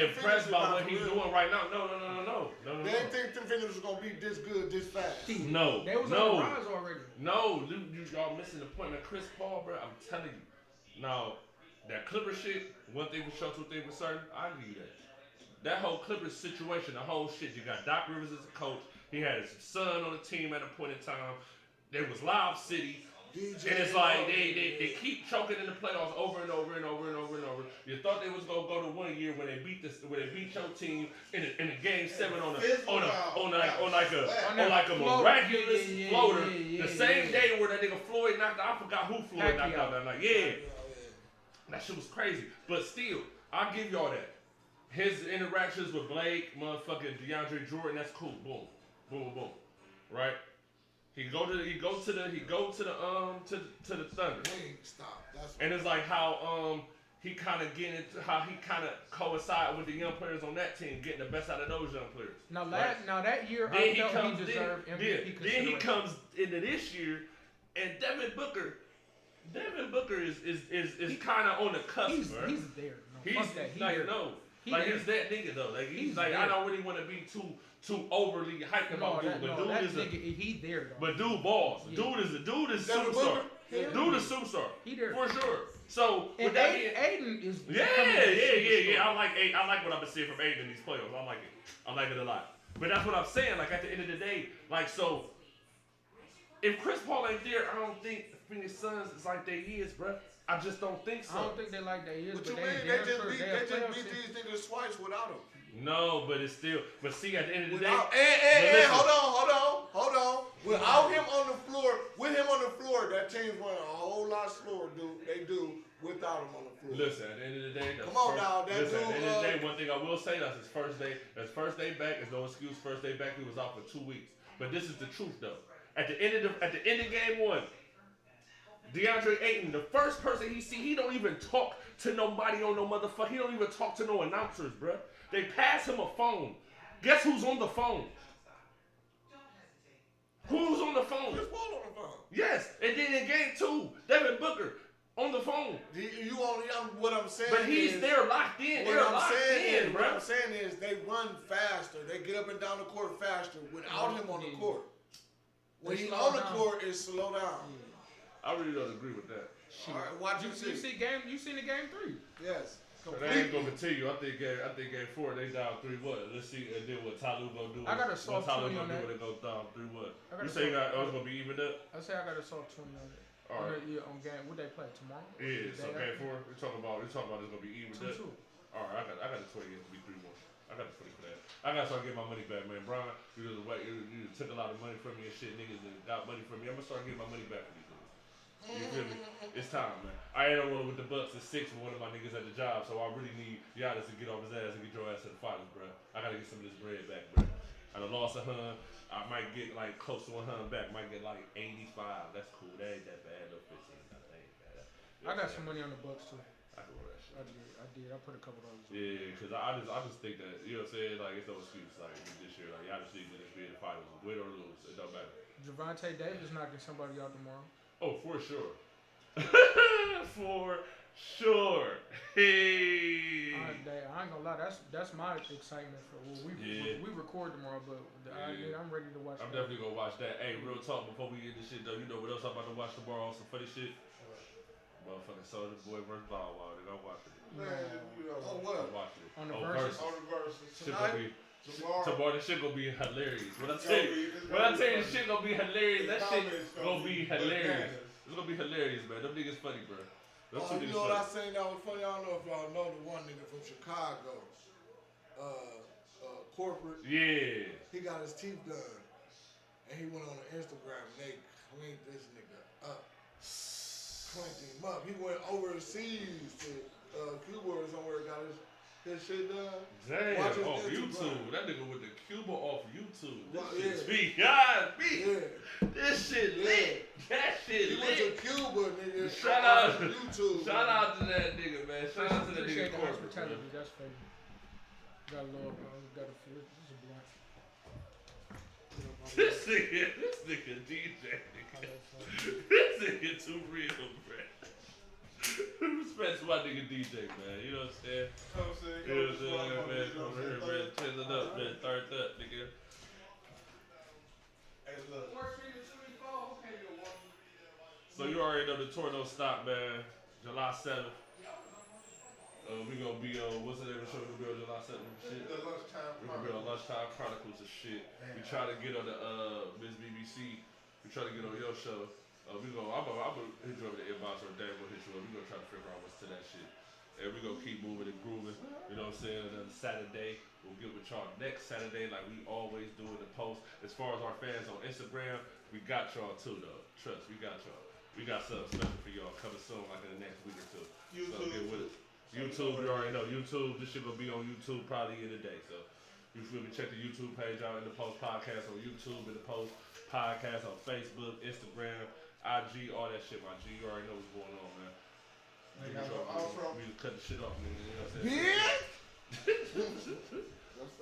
impressed by what he's doing right now. No. They didn't think the Phoenix was gonna be this good, this fast. No. They was on the rise already. No, y'all missing the point. Now, Chris Paul, bro, I'm telling you. Now, that Clipper shit, one thing for sure, 2 things for certain, I give you that. That whole Clippers situation, the whole shit. You got Doc Rivers as a coach. He had his son on the team at a point in time. There was Lob City. And it's like they keep choking in the playoffs over and over. You thought they was gonna go to 1 year when they beat your team in a game 7 on a miraculous floater. The same day where that nigga Floyd knocked out. I forgot who Floyd knocked out that night. Yeah. That shit was crazy. But still, I'll give y'all that. His interactions with Blake, motherfucking DeAndre Jordan, that's cool. Boom. Right? He go to the Thunder. Stop. And it's like how he kind of coincide with the young players on that team, getting the best out of those young players. Now that year, I felt he deserved MVP. Then he comes into this year, and Devin Booker is kind of on the cusp. He's there. No, he's that nigga though. Like he's like I don't really want to be too overly hyped about dude, but dude is he there though. But dude balls. Yeah. Dude is superstar. Dude is superstar. He there for sure. So with that being, Aiden is yeah. I like what I've been seeing from Aiden in these playoffs. I like it a lot. But that's what I'm saying. Like at the end of the day, like so, if Chris Paul ain't there, I don't think Phoenix Suns is like they is, bro. I just don't think so. I don't think they like they is. But you mean they just beat these niggas twice without him. No, but it's still. But see, at the end of the day, hold on. Without him on the floor, with him on the floor, that team's running a whole lot slower. They do without him on the floor. Listen, at the end of the day, come on now. At the end of the day, one thing I will say, that's his first day. That's first day back. There's no excuse. First day back, he was out for 2 weeks. But this is the truth, though. At the end of game 1. DeAndre Ayton, the first person he don't even talk to nobody on no motherfucker. He don't even talk to no announcers, bruh. They pass him a phone. Guess who's on the phone? Who's on the phone? Chris Paul on the phone. Yes, and then in game 2, Devin Booker on the phone. What I'm saying but he's there locked in. What I'm saying is they run faster. They get up and down the court faster without him on the court. When he's on the court, it's slow down. I really don't agree with that. All right, watch you see you seen the game 3? Yes. So they ain't gonna continue. I think game 4 they down 3-1. Let's see and then what Tyloo gonna do. I got a soft 20 on that. They go down 3-1. You say say it's gonna be evened up? I say I got a soft 20 on it. All right. On game, what they play tomorrow? Yeah, so game 4. We talking about it's gonna be evened up. 2-2. All right, I got the 20 to be 3-1. I got the 20 for that. I gotta start getting my money back, man. Brian, you took a lot of money from me and shit. Niggas that got money from me. I'm gonna start getting my money back from these niggas. You feel me? It's time, man. I ain't on roll with the Bucks at 6 with one of my niggas at the job, so I really need Giannis to get off his ass and get your ass to the finals, bro. I gotta get some of this bread back, bro. I done lost a hun. I might get like close to 100 back. Might get like 85. That's cool. That ain't that bad. No 15. That ain't bad. I got some money on the Bucks too. I can roll that shit. I did. I put a couple dollars. Yeah, because I just think that, you know what I'm saying? Like, it's no excuse. Like, this year, like, y'all just need to be in the finals. Win or lose. It don't matter. Javante Davis knocking somebody out tomorrow. Oh, for sure. For sure. Hey. I ain't gonna lie. That's my excitement for we record tomorrow, but I'm ready to watch. I'm definitely gonna watch that. Hey, real talk before we get this shit though. You know what else I'm about to watch tomorrow? Some funny shit. Motherfucking Soulja Boy versus Bow Wow. They gonna watch it. What? Watch it. On the versus. Tonight? Tomorrow, this shit gonna be hilarious. When I tell you, this shit gonna be hilarious, that shit gonna be hilarious. It's gonna be hilarious, man. Them niggas funny, bro. You know what I seen that was funny? I don't know if y'all know the one nigga from Chicago, corporate. Yeah. He got his teeth done, and he went on Instagram and they cleaned this nigga up. Cleaned him up. He went overseas to Cuba or somewhere, got his shit done. Damn, off Instagram. YouTube. That nigga with the Cuba off YouTube. This shit Yeah. This shit lit. That shit he lit. went to Cuba, nigga. Shout out to YouTube. Shout out to that nigga, man. Shout out to that nigga corporate, man. That's funny. Got a little, got a few. This is a blunt. This nigga DJ. This nigga too real, man. Respect to my nigga DJ, man. You know what I'm saying? You know what I'm saying, man? Over here, man. Turn it up, man. Start up, nigga. Hey, look. So you already know the tour don't stop, man. July 7th. We gonna be on, what's the name of the show? We're gonna be on July 7th and shit. The Lunchtime We're gonna be on Lunchtime Chronicles and shit. We try to get on the Miss BBC. We try to get on your show. I'm gonna hit you over the inbox or Dan will hit you up. We gonna try to figure out what's to that shit. And we gonna keep moving and grooving. You know what I'm saying? Another Saturday. We'll get with y'all next Saturday like we always do in the post. As far as our fans on Instagram, we got y'all too though. Trust, we got y'all. We got something special for y'all coming soon, like in the next week or two. So get with it. YouTube, you already know. YouTube, this shit gonna be on YouTube probably in a day. So you feel me? Check the YouTube page out in the post podcast on YouTube, in the post podcast on Facebook, Instagram, IG, all that shit, my G. You already know what's going on, man. We just cut the shit off, nigga. You know what I'm saying? Yeah. That's